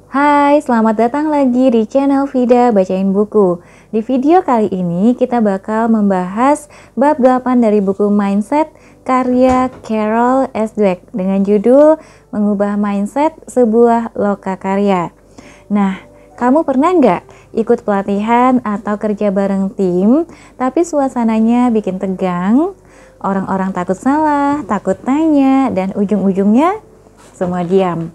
Hai, selamat datang lagi di channel Vida Bacain Buku. Di video kali ini kita bakal membahas bab 8 dari buku Mindset karya Carol S. Dweck dengan judul Mengubah Mindset Sebuah Lokakarya. Nah, kamu pernah nggak ikut pelatihan atau kerja bareng tim, tapi suasananya bikin tegang, orang-orang takut salah, takut tanya, dan ujung-ujungnya semua diam.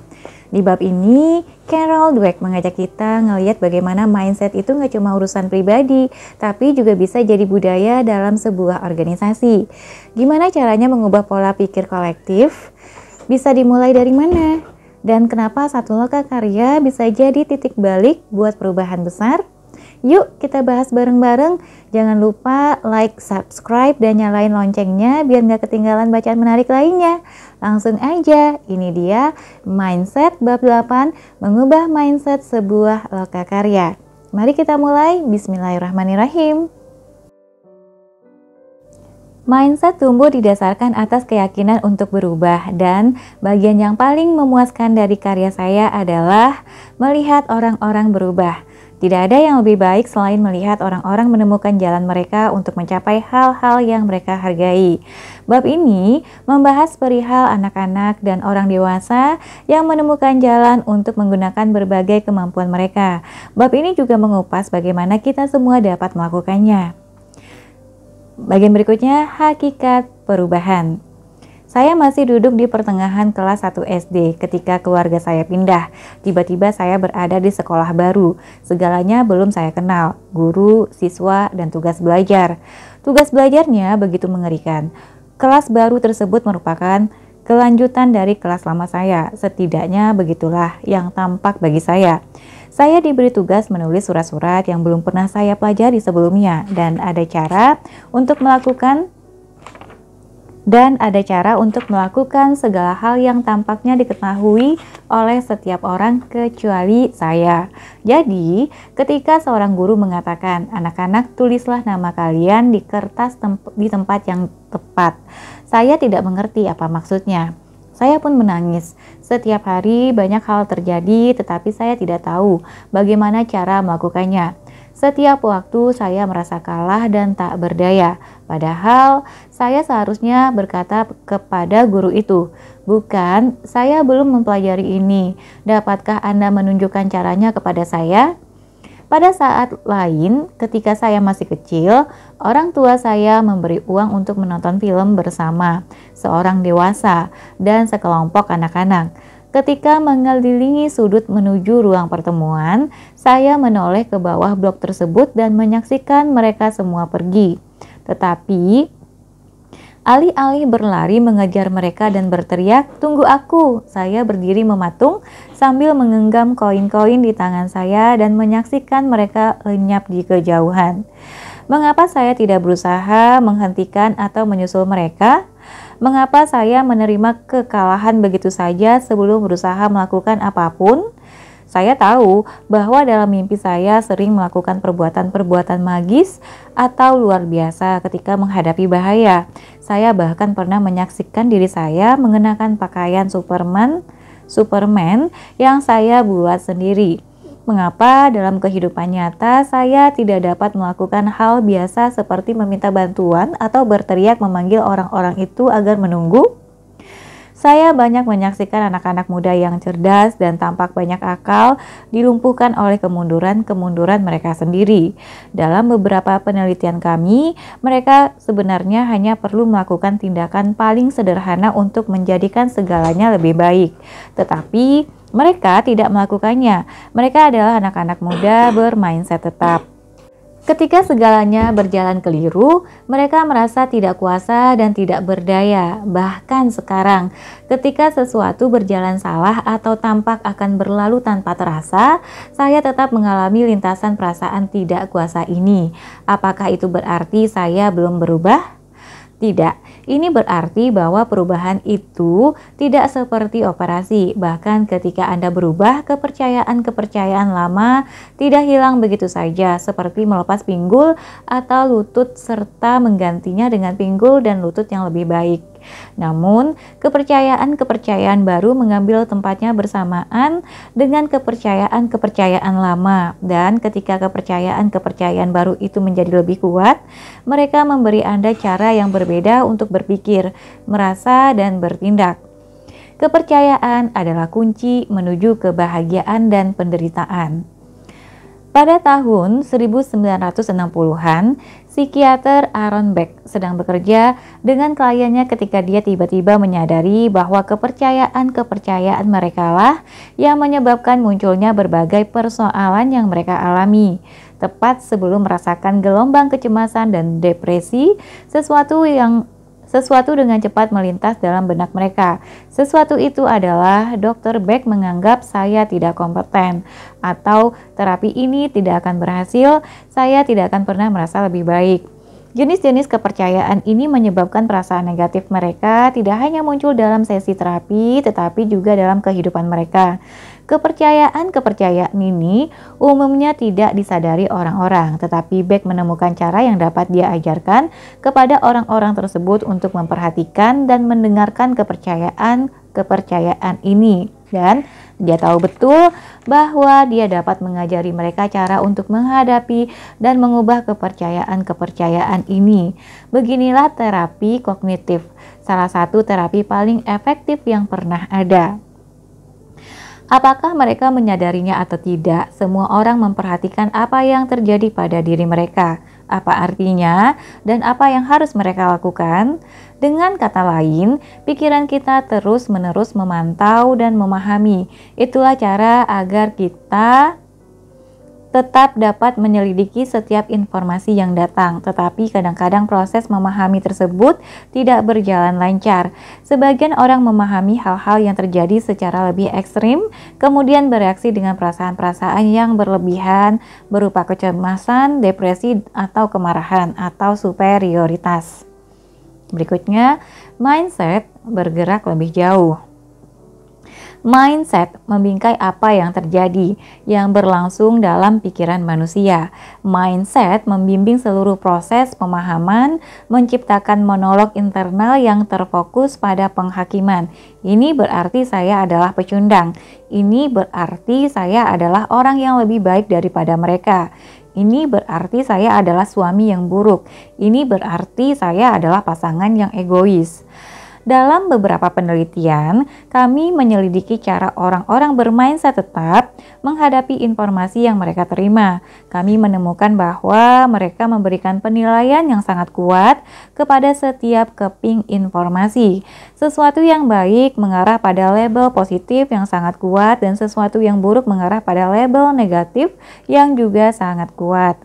Di bab ini, Carol Dweck mengajak kita ngelihat bagaimana mindset itu nggak cuma urusan pribadi, tapi juga bisa jadi budaya dalam sebuah organisasi. Gimana caranya mengubah pola pikir kolektif? Bisa dimulai dari mana? Dan kenapa satu lokakarya bisa jadi titik balik buat perubahan besar? Yuk kita bahas bareng-bareng. Jangan lupa like, subscribe, dan nyalain loncengnya biar nggak ketinggalan bacaan menarik lainnya. Langsung aja, ini dia Mindset bab 8, Mengubah Mindset Sebuah Lokakarya. Mari kita mulai, bismillahirrahmanirrahim. Mindset tumbuh didasarkan atas keyakinan untuk berubah, dan bagian yang paling memuaskan dari karya saya adalah melihat orang-orang berubah. Tidak ada yang lebih baik selain melihat orang-orang menemukan jalan mereka untuk mencapai hal-hal yang mereka hargai. Bab ini membahas perihal anak-anak dan orang dewasa yang menemukan jalan untuk menggunakan berbagai kemampuan mereka. Bab ini juga mengupas bagaimana kita semua dapat melakukannya. Bagian berikutnya, hakikat perubahan. Saya masih duduk di pertengahan kelas 1 SD ketika keluarga saya pindah. Tiba-tiba saya berada di sekolah baru. Segalanya belum saya kenal, guru, siswa, dan tugas belajar. Tugas belajarnya begitu mengerikan. Kelas baru tersebut merupakan kelanjutan dari kelas lama saya. Setidaknya begitulah yang tampak bagi saya. Saya diberi tugas menulis surat-surat yang belum pernah saya pelajari sebelumnya, dan ada cara untuk melakukan segala hal yang tampaknya diketahui oleh setiap orang kecuali saya. Jadi, ketika seorang guru mengatakan, "Anak-anak, tulislah nama kalian di kertas di tempat yang tepat," saya tidak mengerti apa maksudnya. Saya pun menangis. Setiap hari banyak hal terjadi, tetapi saya tidak tahu bagaimana cara melakukannya. Setiap waktu saya merasa kalah dan tak berdaya. Padahal saya seharusnya berkata kepada guru itu, "Bukan, saya belum mempelajari ini. Dapatkah Anda menunjukkan caranya kepada saya?" Pada saat lain, ketika saya masih kecil, orang tua saya memberi uang untuk menonton film bersama seorang dewasa dan sekelompok anak-anak. Ketika mengelilingi sudut menuju ruang pertemuan, saya menoleh ke bawah blok tersebut dan menyaksikan mereka semua pergi. Tetapi, alih-alih berlari mengejar mereka dan berteriak, "Tunggu aku!" saya berdiri mematung sambil menggenggam koin-koin di tangan saya dan menyaksikan mereka lenyap di kejauhan. Mengapa saya tidak berusaha menghentikan atau menyusul mereka? Mengapa saya menerima kekalahan begitu saja sebelum berusaha melakukan apapun? Saya tahu bahwa dalam mimpi saya sering melakukan perbuatan-perbuatan magis atau luar biasa ketika menghadapi bahaya. Saya bahkan pernah menyaksikan diri saya mengenakan pakaian Superman yang saya buat sendiri. Mengapa dalam kehidupan nyata saya tidak dapat melakukan hal biasa seperti meminta bantuan atau berteriak memanggil orang-orang itu agar menunggu? Saya banyak menyaksikan anak-anak muda yang cerdas dan tampak banyak akal dilumpuhkan oleh kemunduran mereka sendiri. Dalam beberapa penelitian kami, mereka sebenarnya hanya perlu melakukan tindakan paling sederhana untuk menjadikan segalanya lebih baik. Tetapi mereka tidak melakukannya. Mereka adalah anak-anak muda bermindset tetap. Ketika segalanya berjalan keliru, mereka merasa tidak kuasa dan tidak berdaya. Bahkan sekarang, ketika sesuatu berjalan salah atau tampak akan berlalu tanpa terasa, saya tetap mengalami lintasan perasaan tidak kuasa ini. Apakah itu berarti saya belum berubah? Tidak, ini berarti bahwa perubahan itu tidak seperti operasi. Bahkan ketika Anda berubah, kepercayaan-kepercayaan lama tidak hilang begitu saja, seperti melepas pinggul atau lutut serta menggantinya dengan pinggul dan lutut yang lebih baik. Namun, kepercayaan-kepercayaan baru mengambil tempatnya bersamaan dengan kepercayaan-kepercayaan lama. Dan ketika kepercayaan-kepercayaan baru itu menjadi lebih kuat, mereka memberi Anda cara yang berbeda untuk berpikir, merasa, dan bertindak. Kepercayaan adalah kunci menuju kebahagiaan dan penderitaan. Pada tahun 1960-an, psikiater Aaron Beck sedang bekerja dengan kliennya ketika dia tiba-tiba menyadari bahwa kepercayaan-kepercayaan merekalah yang menyebabkan munculnya berbagai persoalan yang mereka alami. Tepat sebelum merasakan gelombang kecemasan dan depresi, sesuatu dengan cepat melintas dalam benak mereka. Sesuatu itu adalah Dr. Beck menganggap saya tidak kompeten, atau terapi ini tidak akan berhasil, saya tidak akan pernah merasa lebih baik. Jenis-jenis kepercayaan ini menyebabkan perasaan negatif mereka tidak hanya muncul dalam sesi terapi, tetapi juga dalam kehidupan mereka. Kepercayaan-kepercayaan ini umumnya tidak disadari orang-orang, tetapi Beck menemukan cara yang dapat dia ajarkan kepada orang-orang tersebut untuk memperhatikan dan mendengarkan kepercayaan ini. Dan dia tahu betul bahwa dia dapat mengajari mereka cara untuk menghadapi dan mengubah kepercayaan-kepercayaan ini. Beginilah terapi kognitif, salah satu terapi paling efektif yang pernah ada. Apakah mereka menyadarinya atau tidak, semua orang memperhatikan apa yang terjadi pada diri mereka, apa artinya, dan apa yang harus mereka lakukan. Dengan kata lain, pikiran kita terus-menerus memantau dan memahami. Itulah cara agar kita tetap dapat menyelidiki setiap informasi yang datang, tetapi kadang-kadang proses memahami tersebut tidak berjalan lancar. Sebagian orang memahami hal-hal yang terjadi secara lebih ekstrim, kemudian bereaksi dengan perasaan-perasaan yang berlebihan berupa kecemasan, depresi, atau kemarahan, atau superioritas. Berikutnya, mindset bergerak lebih jauh. Mindset membingkai apa yang terjadi, yang berlangsung dalam pikiran manusia. Mindset membimbing seluruh proses pemahaman, menciptakan monolog internal yang terfokus pada penghakiman. Ini berarti saya adalah pecundang. Ini berarti saya adalah orang yang lebih baik daripada mereka. Ini berarti saya adalah suami yang buruk. Ini berarti saya adalah pasangan yang egois. Dalam beberapa penelitian, kami menyelidiki cara orang-orang bermindset tetap menghadapi informasi yang mereka terima. Kami menemukan bahwa mereka memberikan penilaian yang sangat kuat kepada setiap keping informasi. Sesuatu yang baik mengarah pada label positif yang sangat kuat, dan sesuatu yang buruk mengarah pada label negatif yang juga sangat kuat.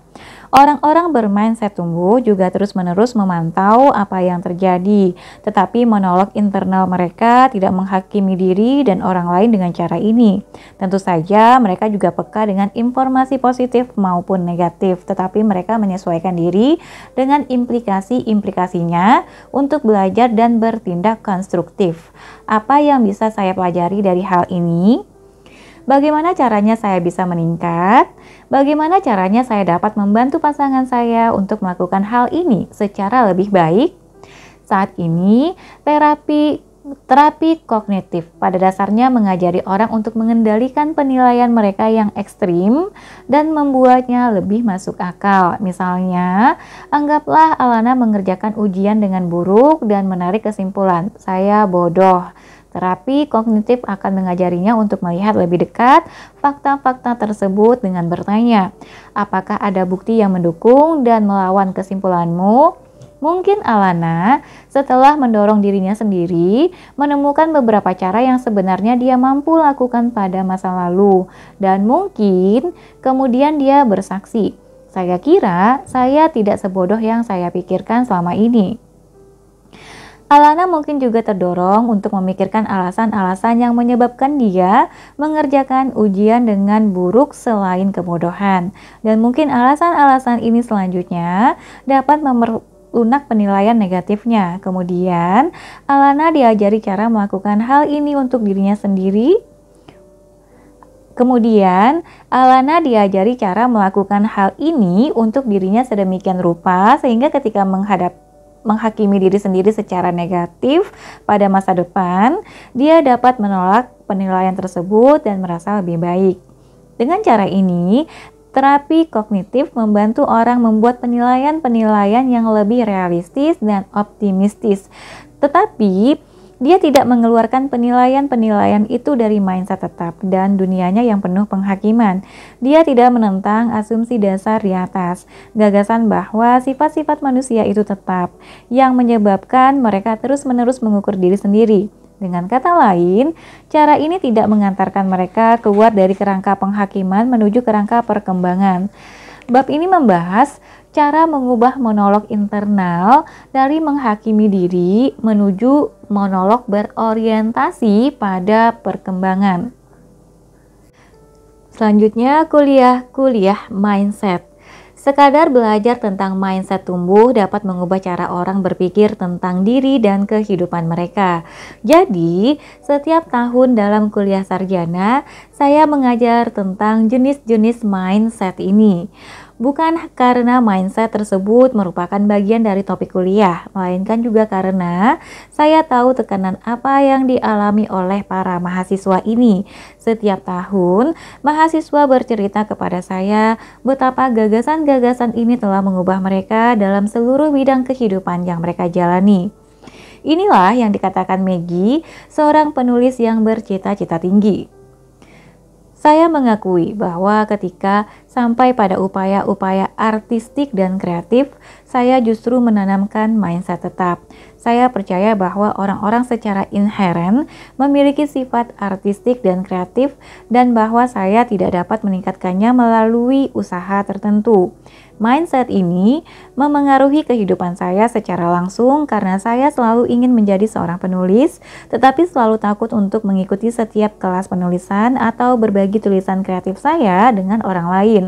Orang-orang bermindset tumbuh juga terus-menerus memantau apa yang terjadi, tetapi monolog internal mereka tidak menghakimi diri dan orang lain dengan cara ini. Tentu saja mereka juga peka dengan informasi positif maupun negatif, tetapi mereka menyesuaikan diri dengan implikasi-implikasinya untuk belajar dan bertindak konstruktif. Apa yang bisa saya pelajari dari hal ini? Bagaimana caranya saya bisa meningkat? Bagaimana caranya saya dapat membantu pasangan saya untuk melakukan hal ini secara lebih baik? Saat ini, terapi kognitif pada dasarnya mengajari orang untuk mengendalikan penilaian mereka yang ekstrim dan membuatnya lebih masuk akal. Misalnya, anggaplah Alana mengerjakan ujian dengan buruk dan menarik kesimpulan, saya bodoh. Terapi kognitif akan mengajarinya untuk melihat lebih dekat fakta-fakta tersebut dengan bertanya, apakah ada bukti yang mendukung dan melawan kesimpulanmu? Mungkin Alana, setelah mendorong dirinya sendiri, menemukan beberapa cara yang sebenarnya dia mampu lakukan pada masa lalu. Dan mungkin kemudian dia bersaksi, saya kira saya tidak sebodoh yang saya pikirkan selama ini. Alana mungkin juga terdorong untuk memikirkan alasan-alasan yang menyebabkan dia mengerjakan ujian dengan buruk selain kebodohan. Dan mungkin alasan-alasan ini selanjutnya dapat lunak penilaian negatifnya. Kemudian, Alana diajari cara melakukan hal ini untuk dirinya sendiri. sedemikian rupa sehingga ketika menghakimi diri sendiri secara negatif pada masa depan, dia dapat menolak penilaian tersebut dan merasa lebih baik. Dengan cara ini, terapi kognitif membantu orang membuat penilaian-penilaian yang lebih realistis dan optimistis. Tetapi, dia tidak mengeluarkan penilaian-penilaian itu dari mindset tetap dan dunianya yang penuh penghakiman. Dia tidak menentang asumsi dasar di atas, gagasan bahwa sifat-sifat manusia itu tetap, yang menyebabkan mereka terus-menerus mengukur diri sendiri. Dengan kata lain, cara ini tidak mengantarkan mereka keluar dari kerangka penghakiman menuju kerangka perkembangan. Bab ini membahas cara mengubah monolog internal dari menghakimi diri menuju monolog berorientasi pada perkembangan. Selanjutnya, kuliah mindset. Sekadar belajar tentang mindset tumbuh dapat mengubah cara orang berpikir tentang diri dan kehidupan mereka. Jadi, setiap tahun dalam kuliah sarjana, saya mengajar tentang jenis-jenis mindset ini. Bukan karena mindset tersebut merupakan bagian dari topik kuliah, melainkan juga karena saya tahu tekanan apa yang dialami oleh para mahasiswa ini. Setiap tahun, mahasiswa bercerita kepada saya betapa gagasan-gagasan ini telah mengubah mereka dalam seluruh bidang kehidupan yang mereka jalani. Inilah yang dikatakan Maggie, seorang penulis yang bercita-cita tinggi. Saya mengakui bahwa ketika sampai pada upaya-upaya artistik dan kreatif, saya justru menanamkan mindset tetap. Saya percaya bahwa orang-orang secara inheren memiliki sifat artistik dan kreatif dan bahwa saya tidak dapat meningkatkannya melalui usaha tertentu. Mindset ini memengaruhi kehidupan saya secara langsung karena saya selalu ingin menjadi seorang penulis, tetapi selalu takut untuk mengikuti setiap kelas penulisan atau berbagi tulisan kreatif saya dengan orang lain.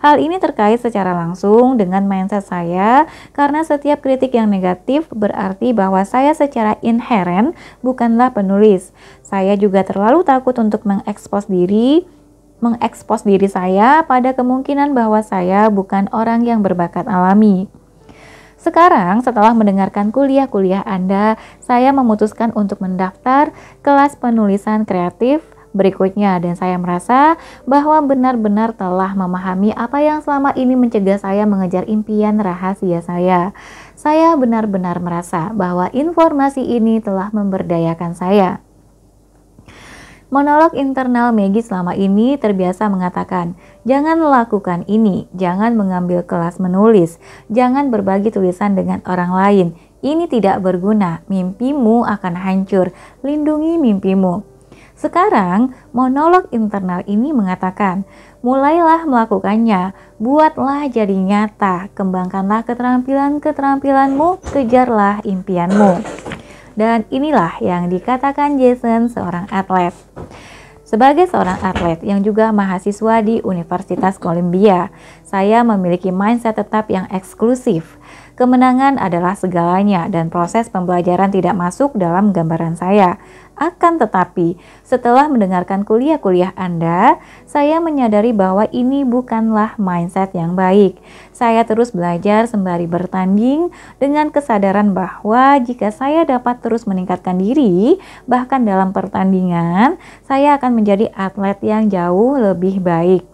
Hal ini terkait secara langsung dengan mindset saya karena setiap kritik yang negatif berarti bahwa saya secara inheren bukanlah penulis. Saya juga terlalu takut untuk mengekspos diri saya pada kemungkinan bahwa saya bukan orang yang berbakat alami. Sekarang, setelah mendengarkan kuliah-kuliah Anda, saya memutuskan untuk mendaftar kelas penulisan kreatif berikutnya dan saya merasa bahwa benar-benar telah memahami apa yang selama ini mencegah saya mengejar impian rahasia saya. Saya benar-benar merasa bahwa informasi ini telah memberdayakan saya. Monolog internal Maggie selama ini terbiasa mengatakan, jangan lakukan ini, jangan mengambil kelas menulis, jangan berbagi tulisan dengan orang lain. Ini tidak berguna, mimpimu akan hancur, lindungi mimpimu. Sekarang, monolog internal ini mengatakan, mulailah melakukannya, buatlah jadi nyata, kembangkanlah keterampilan-keterampilanmu, kejarlah impianmu. Dan inilah yang dikatakan Jason, seorang atlet. Sebagai seorang atlet yang juga mahasiswa di Universitas Columbia, saya memiliki mindset tetap yang eksklusif. Kemenangan adalah segalanya dan proses pembelajaran tidak masuk dalam gambaran saya. Akan tetapi, setelah mendengarkan kuliah-kuliah Anda, saya menyadari bahwa ini bukanlah mindset yang baik. Saya terus belajar sembari bertanding dengan kesadaran bahwa jika saya dapat terus meningkatkan diri, bahkan dalam pertandingan, saya akan menjadi atlet yang jauh lebih baik.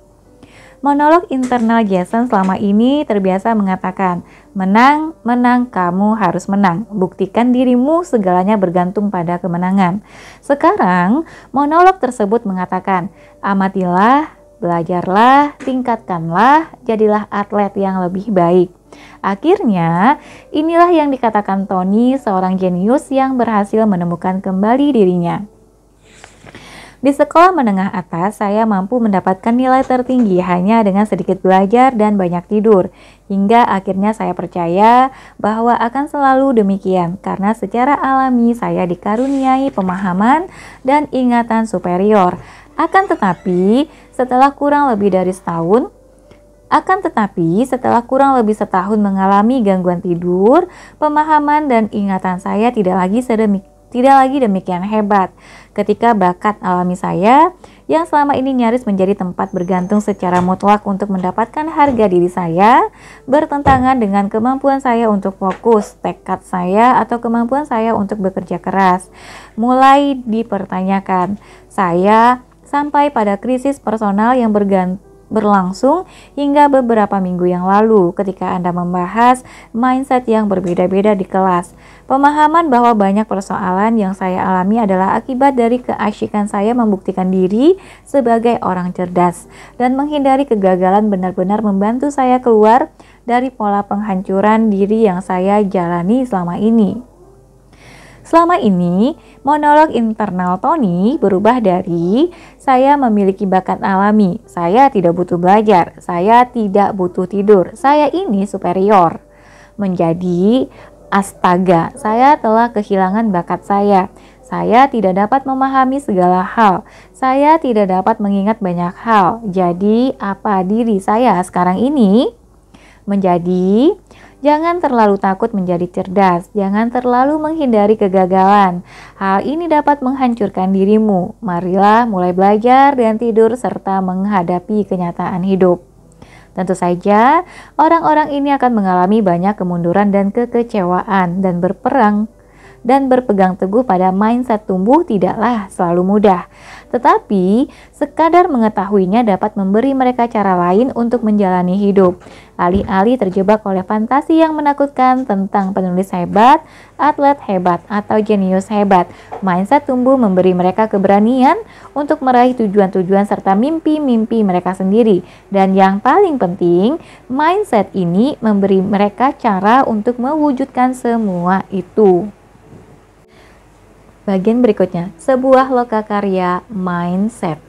Monolog internal Jason selama ini terbiasa mengatakan, menang, menang, kamu harus menang. Buktikan dirimu, segalanya bergantung pada kemenangan. Sekarang, monolog tersebut mengatakan, amatilah, belajarlah, tingkatkanlah, jadilah atlet yang lebih baik. Akhirnya, inilah yang dikatakan Tony, seorang jenius yang berhasil menemukan kembali dirinya. Di sekolah menengah atas, saya mampu mendapatkan nilai tertinggi hanya dengan sedikit belajar dan banyak tidur. Hingga akhirnya saya percaya bahwa akan selalu demikian, karena secara alami saya dikaruniai pemahaman dan ingatan superior. Akan tetapi, setelah kurang lebih setahun mengalami gangguan tidur, pemahaman dan ingatan saya tidak lagi tidak lagi demikian hebat. Ketika bakat alami saya yang selama ini nyaris menjadi tempat bergantung secara mutlak untuk mendapatkan harga diri saya, bertentangan dengan kemampuan saya untuk fokus, tekad saya atau kemampuan saya untuk bekerja keras, mulai dipertanyakan. Saya sampai pada krisis personal yang berlangsung hingga beberapa minggu yang lalu ketika Anda membahas mindset yang berbeda-beda di kelas. Pemahaman bahwa banyak persoalan yang saya alami adalah akibat dari keasyikan saya membuktikan diri sebagai orang cerdas, dan menghindari kegagalan benar-benar membantu saya keluar dari pola penghancuran diri yang saya jalani selama ini. Selama ini, monolog internal Tony berubah dari saya memiliki bakat alami, saya tidak butuh belajar, saya tidak butuh tidur, saya ini superior, menjadi astaga, saya telah kehilangan bakat saya tidak dapat memahami segala hal, saya tidak dapat mengingat banyak hal, jadi apa diri saya sekarang ini? Menjadi jangan terlalu takut menjadi cerdas, jangan terlalu menghindari kegagalan. Hal ini dapat menghancurkan dirimu. Marilah mulai belajar dan tidur serta menghadapi kenyataan hidup. Tentu saja, orang-orang ini akan mengalami banyak kemunduran dan kekecewaan, dan berpegang teguh pada mindset tumbuh tidaklah selalu mudah. Tetapi, sekadar mengetahuinya dapat memberi mereka cara lain untuk menjalani hidup. Alih-alih terjebak oleh fantasi yang menakutkan tentang penulis hebat, atlet hebat, atau jenius hebat, mindset tumbuh memberi mereka keberanian untuk meraih tujuan-tujuan serta mimpi-mimpi mereka sendiri. Dan yang paling penting, mindset ini memberi mereka cara untuk mewujudkan semua itu. Bagian berikutnya, sebuah lokakarya mindset.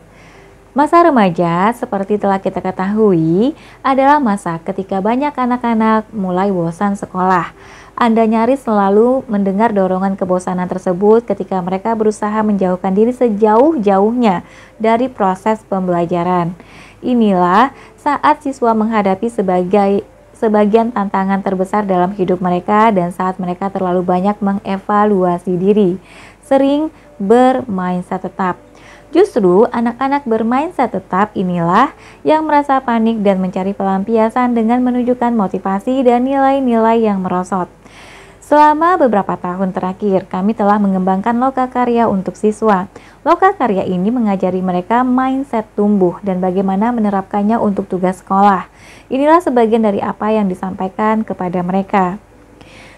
Masa remaja, seperti telah kita ketahui, adalah masa ketika banyak anak-anak mulai bosan sekolah. Anda nyaris selalu mendengar dorongan kebosanan tersebut ketika mereka berusaha menjauhkan diri sejauh-jauhnya dari proses pembelajaran. Inilah saat siswa menghadapi sebagian tantangan terbesar dalam hidup mereka dan saat mereka terlalu banyak mengevaluasi diri. Sering bermindset tetap. Justru anak-anak bermindset tetap inilah yang merasa panik dan mencari pelampiasan dengan menunjukkan motivasi dan nilai-nilai yang merosot. Selama beberapa tahun terakhir, kami telah mengembangkan lokakarya untuk siswa. Lokakarya ini mengajari mereka mindset tumbuh dan bagaimana menerapkannya untuk tugas sekolah. Inilah sebagian dari apa yang disampaikan kepada mereka.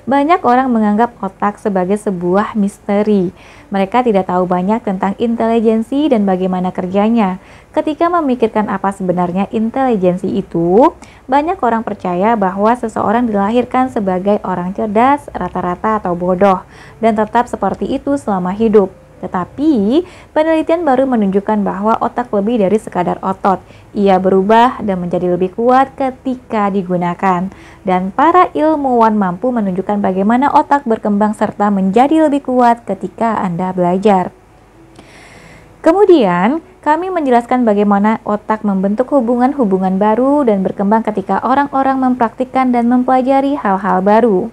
Banyak orang menganggap otak sebagai sebuah misteri. Mereka tidak tahu banyak tentang intelijensi dan bagaimana kerjanya. Ketika memikirkan apa sebenarnya intelijensi itu, banyak orang percaya bahwa seseorang dilahirkan sebagai orang cerdas, rata-rata atau bodoh, dan tetap seperti itu selama hidup. Tetapi, penelitian baru menunjukkan bahwa otak lebih dari sekadar otot. Ia berubah dan menjadi lebih kuat ketika digunakan. Dan para ilmuwan mampu menunjukkan bagaimana otak berkembang serta menjadi lebih kuat ketika Anda belajar. Kemudian, kami menjelaskan bagaimana otak membentuk hubungan-hubungan baru dan berkembang ketika orang-orang mempraktikkan dan mempelajari hal-hal baru.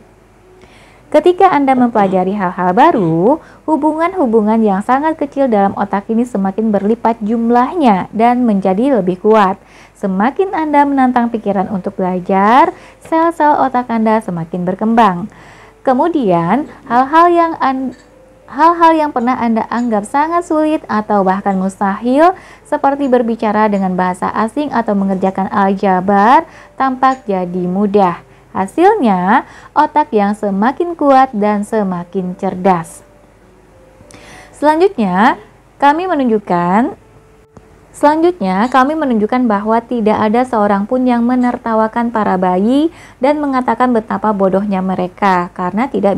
Ketika Anda mempelajari hal-hal baru, hubungan-hubungan yang sangat kecil dalam otak ini semakin berlipat jumlahnya dan menjadi lebih kuat. Semakin Anda menantang pikiran untuk belajar, sel-sel otak Anda semakin berkembang. Kemudian, hal-hal yang pernah Anda anggap sangat sulit atau bahkan mustahil, seperti berbicara dengan bahasa asing atau mengerjakan aljabar, tampak jadi mudah. Hasilnya, otak yang semakin kuat dan semakin cerdas. Selanjutnya, kami menunjukkan bahwa tidak ada seorang pun yang menertawakan para bayi dan mengatakan betapa bodohnya mereka karena tidak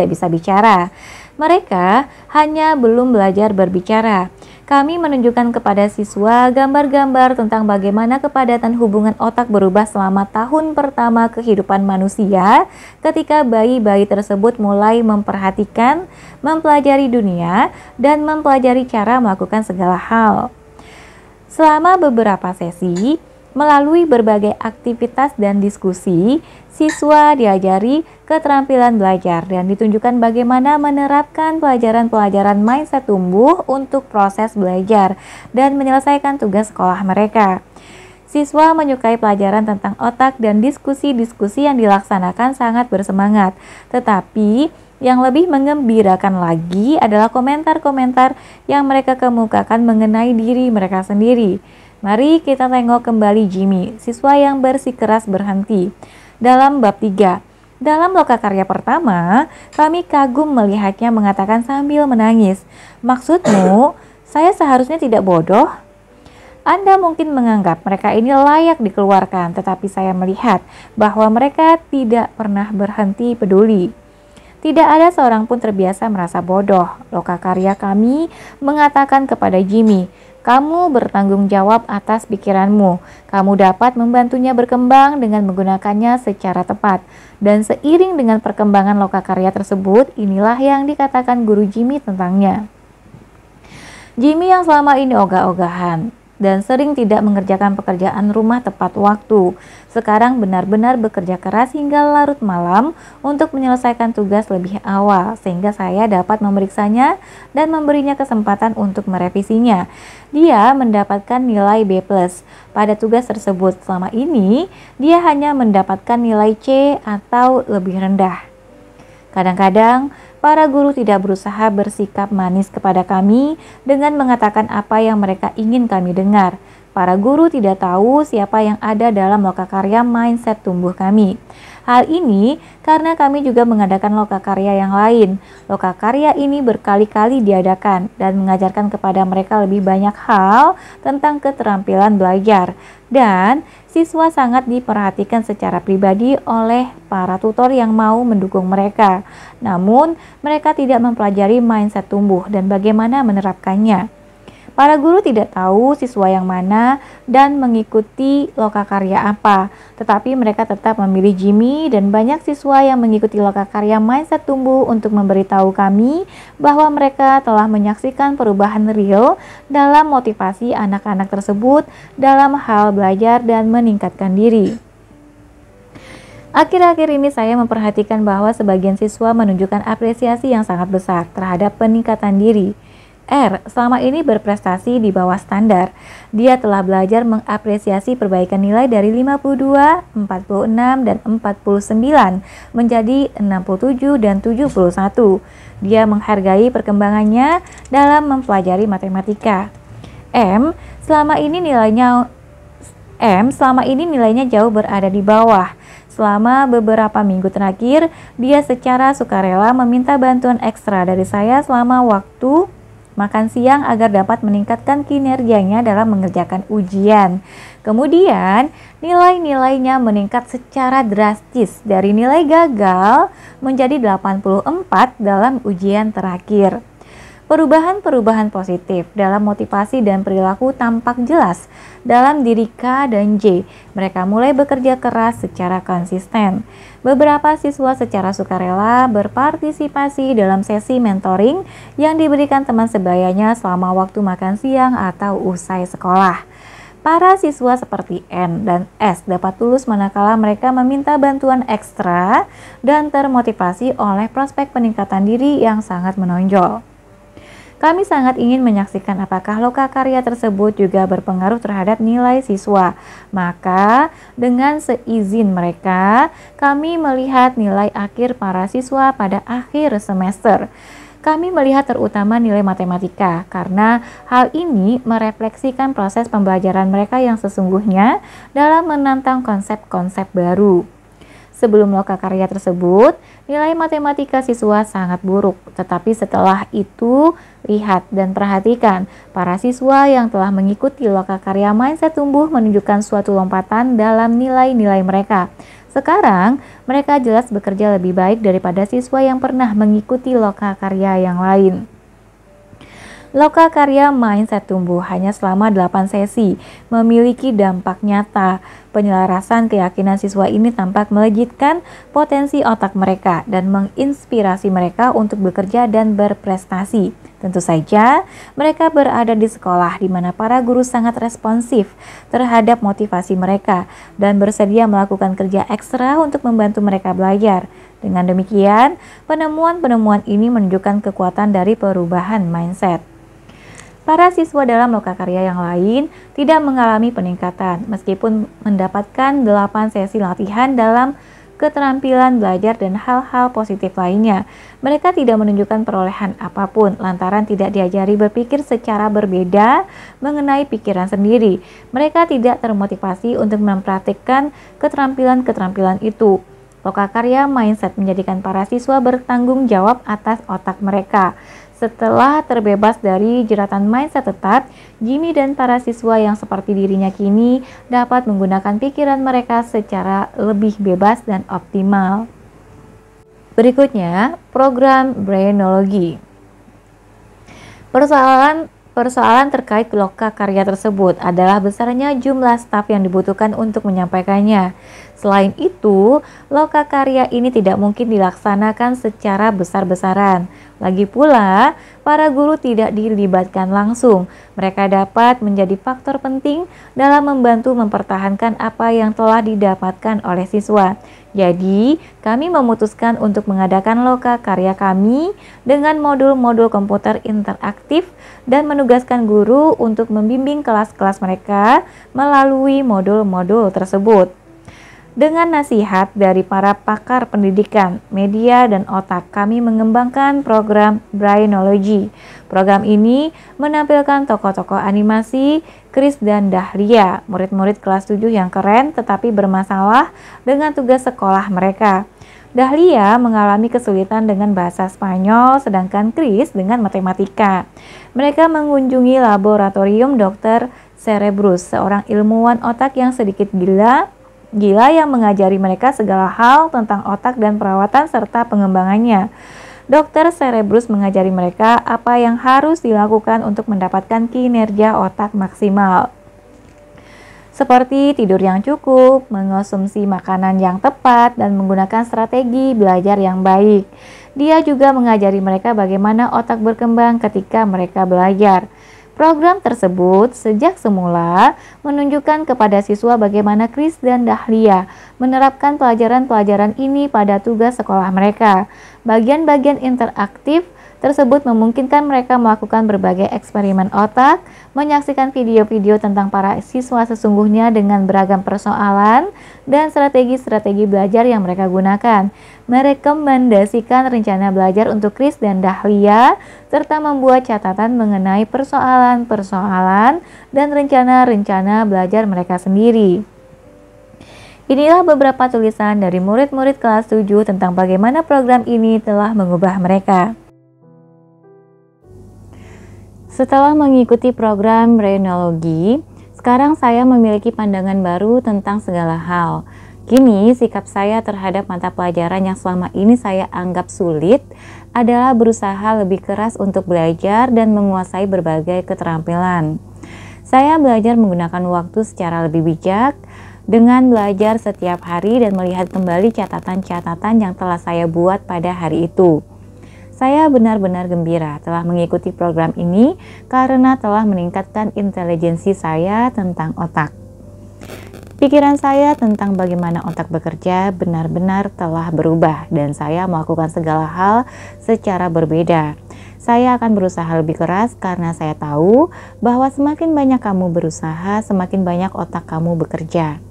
bisa bicara. Mereka hanya belum belajar berbicara. Kami menunjukkan kepada siswa gambar-gambar tentang bagaimana kepadatan hubungan otak berubah selama tahun pertama kehidupan manusia ketika bayi-bayi tersebut mulai memperhatikan, mempelajari dunia, dan mempelajari cara melakukan segala hal. Selama beberapa sesi, Melalui berbagai aktivitas dan diskusi, siswa diajari keterampilan belajar dan ditunjukkan bagaimana menerapkan pelajaran-pelajaran mindset tumbuh untuk proses belajar dan menyelesaikan tugas sekolah mereka. Siswa menyukai pelajaran tentang otak dan diskusi-diskusi yang dilaksanakan sangat bersemangat. Tetapi yang lebih menggembirakan lagi adalah komentar-komentar yang mereka kemukakan mengenai diri mereka sendiri. Mari kita tengok kembali Jimmy, siswa yang bersikeras berhenti. Dalam bab 3, dalam lokakarya pertama, kami kagum melihatnya mengatakan sambil menangis, "Maksudmu, saya seharusnya tidak bodoh?" Anda mungkin menganggap mereka ini layak dikeluarkan, tetapi saya melihat bahwa mereka tidak pernah berhenti peduli. Tidak ada seorang pun terbiasa merasa bodoh. Lokakarya kami mengatakan kepada Jimmy, "Kamu bertanggung jawab atas pikiranmu. Kamu dapat membantunya berkembang dengan menggunakannya secara tepat." Dan seiring dengan perkembangan lokakarya tersebut, inilah yang dikatakan guru Jimmy tentangnya. Jimmy yang selama ini ogah-ogahan dan sering tidak mengerjakan pekerjaan rumah tepat waktu, sekarang benar-benar bekerja keras hingga larut malam untuk menyelesaikan tugas lebih awal, sehingga saya dapat memeriksanya dan memberinya kesempatan untuk merevisinya. Dia mendapatkan nilai B+ pada tugas tersebut. Selama ini, dia hanya mendapatkan nilai C atau lebih rendah. Kadang-kadang, para guru tidak berusaha bersikap manis kepada kami dengan mengatakan apa yang mereka ingin kami dengar. Para guru tidak tahu siapa yang ada dalam lokakarya mindset tumbuh kami. Hal ini karena kami juga mengadakan lokakarya yang lain. Lokakarya ini berkali-kali diadakan dan mengajarkan kepada mereka lebih banyak hal tentang keterampilan belajar. Dan siswa sangat diperhatikan secara pribadi oleh para tutor yang mau mendukung mereka. Namun, mereka tidak mempelajari mindset tumbuh dan bagaimana menerapkannya. Para guru tidak tahu siswa yang mana dan mengikuti lokakarya apa, tetapi mereka tetap memilih Jimmy dan banyak siswa yang mengikuti lokakarya mindset tumbuh untuk memberitahu kami bahwa mereka telah menyaksikan perubahan real dalam motivasi anak-anak tersebut dalam hal belajar dan meningkatkan diri. Akhir-akhir ini saya memperhatikan bahwa sebagian siswa menunjukkan apresiasi yang sangat besar terhadap peningkatan diri. R selama ini berprestasi di bawah standar. Dia telah belajar mengapresiasi perbaikan nilai dari 52, 46, dan 49 menjadi 67 dan 71. Dia menghargai perkembangannya dalam mempelajari matematika. M selama ini nilainya jauh berada di bawah. Selama beberapa minggu terakhir, dia secara sukarela meminta bantuan ekstra dari saya selama waktu makan siang agar dapat meningkatkan kinerjanya dalam mengerjakan ujian. Kemudian, nilai-nilainya meningkat secara drastis dari nilai gagal menjadi 84 dalam ujian terakhir. Perubahan-perubahan positif dalam motivasi dan perilaku tampak jelas dalam diri K dan J. Mereka mulai bekerja keras secara konsisten. Beberapa siswa secara sukarela berpartisipasi dalam sesi mentoring yang diberikan teman sebayanya selama waktu makan siang atau usai sekolah. Para siswa seperti N dan S dapat lulus manakala mereka meminta bantuan ekstra dan termotivasi oleh prospek peningkatan diri yang sangat menonjol. Kami sangat ingin menyaksikan apakah lokakarya tersebut juga berpengaruh terhadap nilai siswa. Maka, dengan seizin mereka, kami melihat nilai akhir para siswa pada akhir semester. Kami melihat terutama nilai matematika, karena hal ini merefleksikan proses pembelajaran mereka yang sesungguhnya dalam menantang konsep-konsep baru. Sebelum lokakarya tersebut, nilai matematika siswa sangat buruk. Tetapi setelah itu, lihat dan perhatikan, para siswa yang telah mengikuti lokakarya mindset tumbuh menunjukkan suatu lompatan dalam nilai-nilai mereka. Sekarang, mereka jelas bekerja lebih baik daripada siswa yang pernah mengikuti lokakarya yang lain. Lokakarya mindset tumbuh hanya selama 8 sesi, memiliki dampak nyata. Penyelarasan keyakinan siswa ini tampak melejitkan potensi otak mereka dan menginspirasi mereka untuk bekerja dan berprestasi. Tentu saja, mereka berada di sekolah di mana para guru sangat responsif terhadap motivasi mereka dan bersedia melakukan kerja ekstra untuk membantu mereka belajar. Dengan demikian, penemuan-penemuan ini menunjukkan kekuatan dari perubahan mindset. Para siswa dalam lokakarya yang lain tidak mengalami peningkatan meskipun mendapatkan 8 sesi latihan dalam keterampilan belajar dan hal-hal positif lainnya. Mereka tidak menunjukkan perolehan apapun lantaran tidak diajari berpikir secara berbeda mengenai pikiran sendiri. Mereka tidak termotivasi untuk mempraktikkan keterampilan-keterampilan itu. Lokakarya mindset menjadikan para siswa bertanggung jawab atas otak mereka. Setelah terbebas dari jeratan mindset tetap, Jimmy dan para siswa yang seperti dirinya kini dapat menggunakan pikiran mereka secara lebih bebas dan optimal. Berikutnya, program Brainology. Persoalan terkait lokakarya tersebut adalah besarnya jumlah staf yang dibutuhkan untuk menyampaikannya. Selain itu, lokakarya ini tidak mungkin dilaksanakan secara besar-besaran. Lagi pula, para guru tidak dilibatkan langsung. Mereka dapat menjadi faktor penting dalam membantu mempertahankan apa yang telah didapatkan oleh siswa. Jadi, kami memutuskan untuk mengadakan lokakarya kami dengan modul-modul komputer interaktif dan menugaskan guru untuk membimbing kelas-kelas mereka melalui modul-modul tersebut. Dengan nasihat dari para pakar pendidikan, media, dan otak, kami mengembangkan program Brainology. Program ini menampilkan tokoh-tokoh animasi Chris dan Dahlia, murid-murid kelas 7 yang keren tetapi bermasalah dengan tugas sekolah mereka. Dahlia mengalami kesulitan dengan bahasa Spanyol, sedangkan Chris dengan matematika. Mereka mengunjungi laboratorium Dr. Cerebrus, seorang ilmuwan otak yang sedikit gila yang mengajari mereka segala hal tentang otak dan perawatan serta pengembangannya. Dr. Cerebrus mengajari mereka apa yang harus dilakukan untuk mendapatkan kinerja otak maksimal. Seperti tidur yang cukup, mengonsumsi makanan yang tepat, dan menggunakan strategi belajar yang baik. Dia juga mengajari mereka bagaimana otak berkembang ketika mereka belajar. Program tersebut sejak semula menunjukkan kepada siswa bagaimana Chris dan Dahlia menerapkan pelajaran-pelajaran ini pada tugas sekolah mereka. Bagian-bagian interaktif tersebut memungkinkan mereka melakukan berbagai eksperimen otak, menyaksikan video-video tentang para siswa sesungguhnya dengan beragam persoalan dan strategi-strategi belajar yang mereka gunakan, merekomendasikan rencana belajar untuk Chris dan Dahlia, serta membuat catatan mengenai persoalan-persoalan dan rencana-rencana belajar mereka sendiri. Inilah beberapa tulisan dari murid-murid kelas 7 tentang bagaimana program ini telah mengubah mereka. Setelah mengikuti program Brainology, sekarang saya memiliki pandangan baru tentang segala hal. Kini, sikap saya terhadap mata pelajaran yang selama ini saya anggap sulit adalah berusaha lebih keras untuk belajar dan menguasai berbagai keterampilan. Saya belajar menggunakan waktu secara lebih bijak dengan belajar setiap hari dan melihat kembali catatan-catatan yang telah saya buat pada hari itu. Saya benar-benar gembira telah mengikuti program ini karena telah meningkatkan intelijensi saya tentang otak. Pikiran saya tentang bagaimana otak bekerja benar-benar telah berubah dan saya melakukan segala hal secara berbeda. Saya akan berusaha lebih keras karena saya tahu bahwa semakin banyak kamu berusaha, semakin banyak otak kamu bekerja.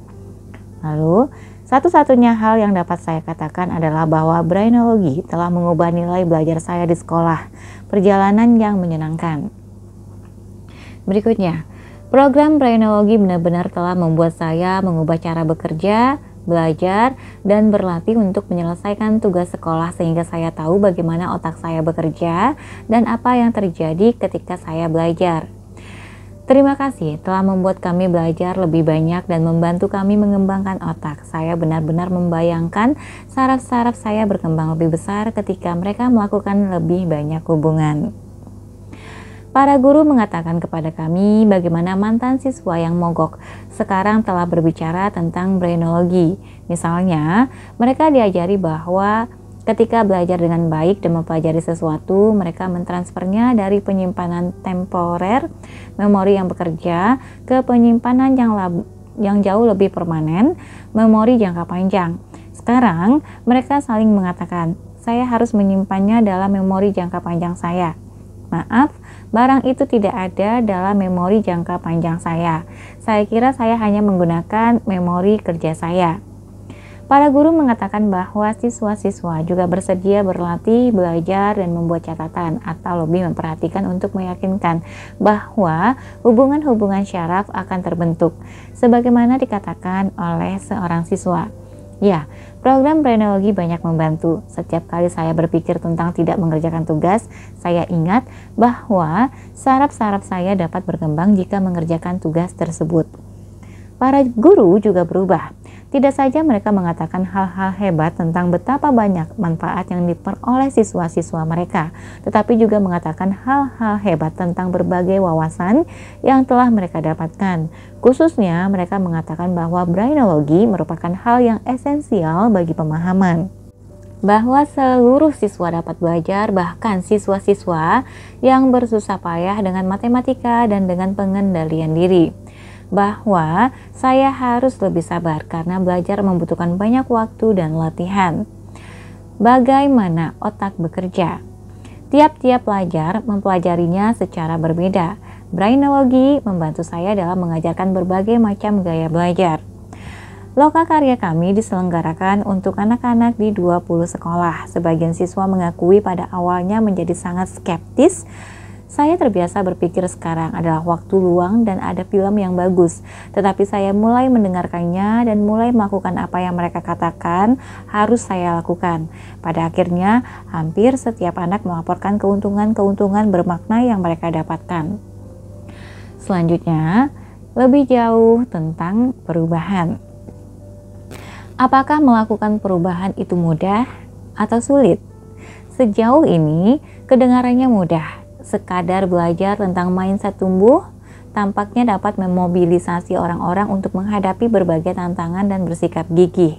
Lalu, satu-satunya hal yang dapat saya katakan adalah bahwa Brainology telah mengubah nilai belajar saya di sekolah, perjalanan yang menyenangkan. Berikutnya, program Brainology benar-benar telah membuat saya mengubah cara bekerja, belajar, dan berlatih untuk menyelesaikan tugas sekolah sehingga saya tahu bagaimana otak saya bekerja dan apa yang terjadi ketika saya belajar. Terima kasih telah membuat kami belajar lebih banyak dan membantu kami mengembangkan otak. Saya benar-benar membayangkan saraf-saraf saya berkembang lebih besar ketika mereka melakukan lebih banyak hubungan. Para guru mengatakan kepada kami bagaimana mantan siswa yang mogok sekarang telah berbicara tentang brainologi. Misalnya, mereka diajari bahwa ketika belajar dengan baik dan mempelajari sesuatu, mereka mentransfernya dari penyimpanan temporer, memori yang bekerja, ke penyimpanan yang jauh lebih permanen, memori jangka panjang. Sekarang, mereka saling mengatakan, saya harus menyimpannya dalam memori jangka panjang saya. Maaf, barang itu tidak ada dalam memori jangka panjang saya. Saya kira saya hanya menggunakan memori kerja saya. Para guru mengatakan bahwa siswa-siswa juga bersedia berlatih, belajar, dan membuat catatan atau lebih memperhatikan untuk meyakinkan bahwa hubungan-hubungan syaraf akan terbentuk, sebagaimana dikatakan oleh seorang siswa. Ya, program brainologi banyak membantu. Setiap kali saya berpikir tentang tidak mengerjakan tugas, saya ingat bahwa saraf-saraf saya dapat berkembang jika mengerjakan tugas tersebut. Para guru juga berubah. Tidak saja mereka mengatakan hal-hal hebat tentang betapa banyak manfaat yang diperoleh siswa-siswa mereka, tetapi juga mengatakan hal-hal hebat tentang berbagai wawasan yang telah mereka dapatkan. Khususnya, mereka mengatakan bahwa brainologi merupakan hal yang esensial bagi pemahaman. Bahwa seluruh siswa dapat belajar, bahkan siswa-siswa yang bersusah payah dengan matematika dan dengan pengendalian diri. Bahwa saya harus lebih sabar karena belajar membutuhkan banyak waktu dan latihan. Bagaimana otak bekerja? Tiap-tiap pelajar mempelajarinya secara berbeda. Brainologi membantu saya dalam mengajarkan berbagai macam gaya belajar. Loka karya kami diselenggarakan untuk anak-anak di 20 sekolah. Sebagian siswa mengakui pada awalnya menjadi sangat skeptis. Saya terbiasa berpikir sekarang adalah waktu luang dan ada film yang bagus. Tetapi saya mulai mendengarkannya dan mulai melakukan apa yang mereka katakan harus saya lakukan. Pada akhirnya, hampir setiap anak melaporkan keuntungan-keuntungan bermakna yang mereka dapatkan. Selanjutnya, lebih jauh tentang perubahan. Apakah melakukan perubahan itu mudah atau sulit? Sejauh ini, kedengarannya mudah. Sekadar belajar tentang mindset tumbuh tampaknya dapat memobilisasi orang-orang untuk menghadapi berbagai tantangan dan bersikap gigih.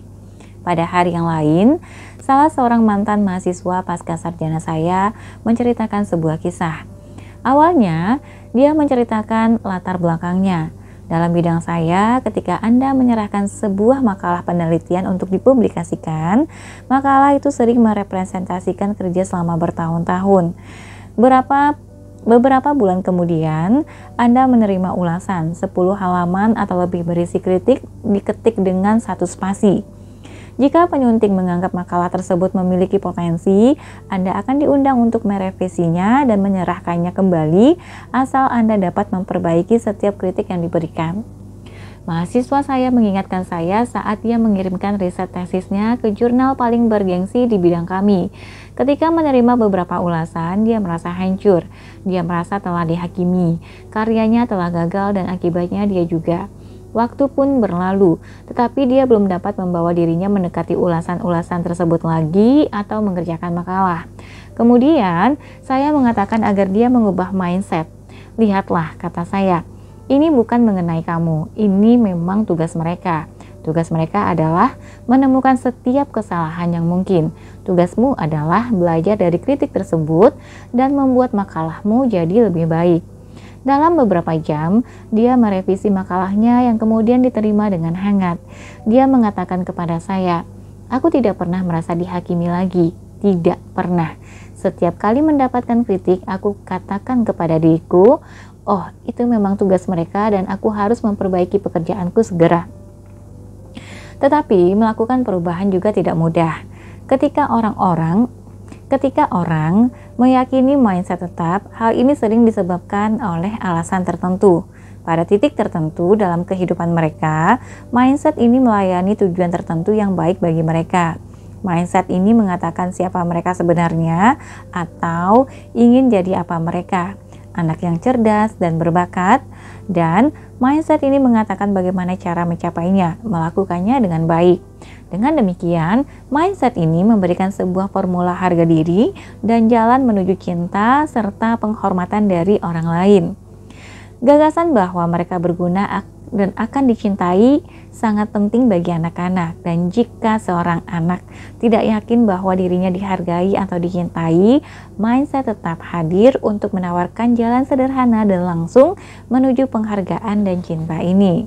Pada hari yang lain, salah seorang mantan mahasiswa pasca sarjana saya menceritakan sebuah kisah. Awalnya, dia menceritakan latar belakangnya. Dalam bidang saya, ketika Anda menyerahkan sebuah makalah penelitian untuk dipublikasikan, makalah itu sering merepresentasikan kerja selama bertahun-tahun. Beberapa bulan kemudian, Anda menerima ulasan 10 halaman atau lebih berisi kritik diketik dengan 1 spasi. Jika penyunting menganggap makalah tersebut memiliki potensi, Anda akan diundang untuk merevisinya dan menyerahkannya kembali asal Anda dapat memperbaiki setiap kritik yang diberikan. Mahasiswa saya mengingatkan saya saat dia mengirimkan riset tesisnya ke jurnal paling bergengsi di bidang kami. Ketika menerima beberapa ulasan, dia merasa hancur. Dia merasa telah dihakimi. Karyanya telah gagal dan akibatnya dia juga. Waktu pun berlalu, tetapi dia belum dapat membawa dirinya mendekati ulasan-ulasan tersebut lagi atau mengerjakan makalah. Kemudian, saya mengatakan agar dia mengubah mindset. Lihatlah, kata saya. Ini bukan mengenai kamu, ini memang tugas mereka. Tugas mereka adalah menemukan setiap kesalahan yang mungkin. Tugasmu adalah belajar dari kritik tersebut dan membuat makalahmu jadi lebih baik. Dalam beberapa jam, dia merevisi makalahnya yang kemudian diterima dengan hangat. Dia mengatakan kepada saya, aku tidak pernah merasa dihakimi lagi. Tidak pernah. Setiap kali mendapatkan kritik, aku katakan kepada diriku, oh, itu memang tugas mereka dan aku harus memperbaiki pekerjaanku segera. Tetapi melakukan perubahan juga tidak mudah. Ketika orang meyakini mindset tetap, hal ini sering disebabkan oleh alasan tertentu. Pada titik tertentu dalam kehidupan mereka, mindset ini melayani tujuan tertentu yang baik bagi mereka. Mindset ini mengatakan siapa mereka sebenarnya atau ingin jadi apa mereka. anak yang cerdas dan berbakat, dan mindset ini mengatakan bagaimana cara mencapainya, melakukannya dengan baik. Dengan demikian, mindset ini memberikan sebuah formula harga diri dan jalan menuju cinta serta penghormatan dari orang lain. Gagasan bahwa mereka berguna dan akan dicintai sangat penting bagi anak-anak, dan jika seorang anak tidak yakin bahwa dirinya dihargai atau dicintai, mindset tetap hadir untuk menawarkan jalan sederhana dan langsung menuju penghargaan dan cinta ini.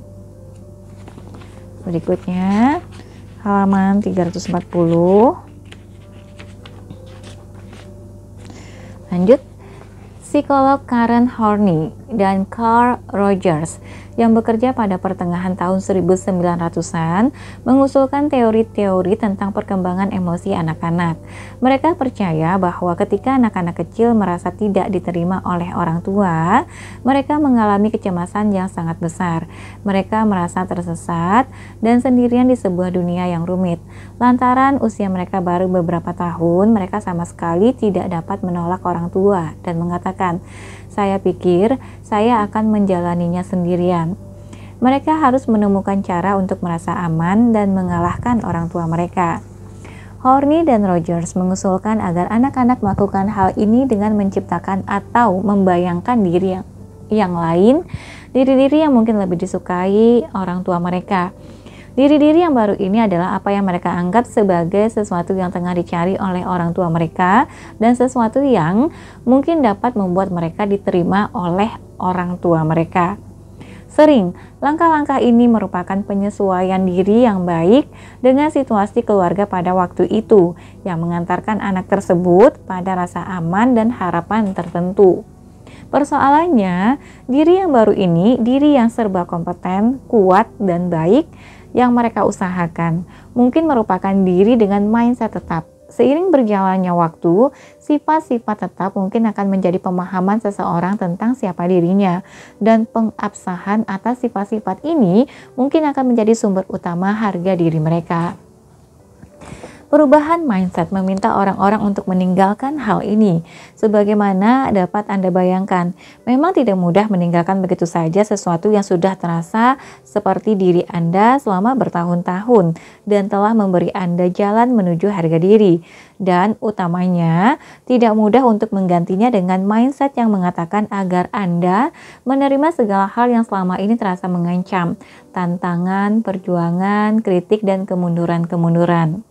Berikutnya, halaman 340. Lanjut. Psikolog Karen Horney dan Carl Rogers yang bekerja pada pertengahan tahun 1900-an mengusulkan teori-teori tentang perkembangan emosi anak-anak. Mereka percaya bahwa ketika anak-anak kecil merasa tidak diterima oleh orang tua, mereka mengalami kecemasan yang sangat besar. Mereka merasa tersesat dan sendirian di sebuah dunia yang rumit. Lantaran usia mereka baru beberapa tahun, mereka sama sekali tidak dapat menolak orang tua dan mengatakan, "Saya pikir saya akan menjalaninya sendirian." Mereka harus menemukan cara untuk merasa aman dan mengalahkan orang tua mereka. Horney dan Rogers mengusulkan agar anak-anak melakukan hal ini dengan menciptakan atau membayangkan diri yang lain, diri-diri yang mungkin lebih disukai orang tua mereka. Diri-diri yang baru ini adalah apa yang mereka anggap sebagai sesuatu yang tengah dicari oleh orang tua mereka dan sesuatu yang mungkin dapat membuat mereka diterima oleh orang tua mereka. Sering, langkah-langkah ini merupakan penyesuaian diri yang baik dengan situasi keluarga pada waktu itu, yang mengantarkan anak tersebut pada rasa aman dan harapan tertentu. Persoalannya, diri yang baru ini, diri yang serba kompeten, kuat, dan baik, yang mereka usahakan mungkin merupakan diri dengan mindset tetap. Seiring berjalannya waktu, sifat-sifat tetap mungkin akan menjadi pemahaman seseorang tentang siapa dirinya, dan pengabsahan atas sifat-sifat ini mungkin akan menjadi sumber utama harga diri mereka. Perubahan mindset meminta orang-orang untuk meninggalkan hal ini. Sebagaimana dapat Anda bayangkan, memang tidak mudah meninggalkan begitu saja sesuatu yang sudah terasa seperti diri Anda selama bertahun-tahun dan telah memberi Anda jalan menuju harga diri. Dan utamanya, tidak mudah untuk menggantinya dengan mindset yang mengatakan agar Anda menerima segala hal yang selama ini terasa mengancam, tantangan, perjuangan, kritik, dan kemunduran-kemunduran.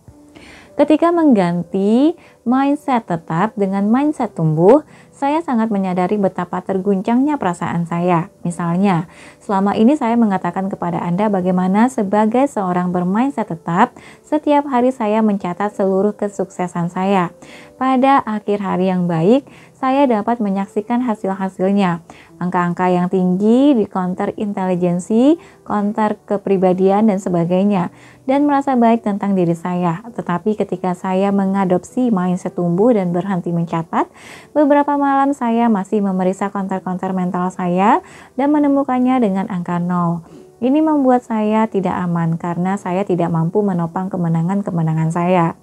Ketika mengganti mindset tetap dengan mindset tumbuh, saya sangat menyadari betapa terguncangnya perasaan saya. Misalnya, selama ini saya mengatakan kepada Anda bagaimana sebagai seorang bermindset tetap, setiap hari saya mencatat seluruh kesuksesan saya. Pada akhir hari yang baik, saya dapat menyaksikan hasil-hasilnya. Angka-angka yang tinggi di counter intelijensi, counter kepribadian, dan sebagainya. Dan merasa baik tentang diri saya. Tetapi ketika saya mengadopsi mindset tumbuh dan berhenti mencatat, beberapa malam saya masih memeriksa counter-counter mental saya dan menemukannya dengan angka 0. Ini membuat saya tidak aman karena saya tidak mampu menopang kemenangan-kemenangan saya.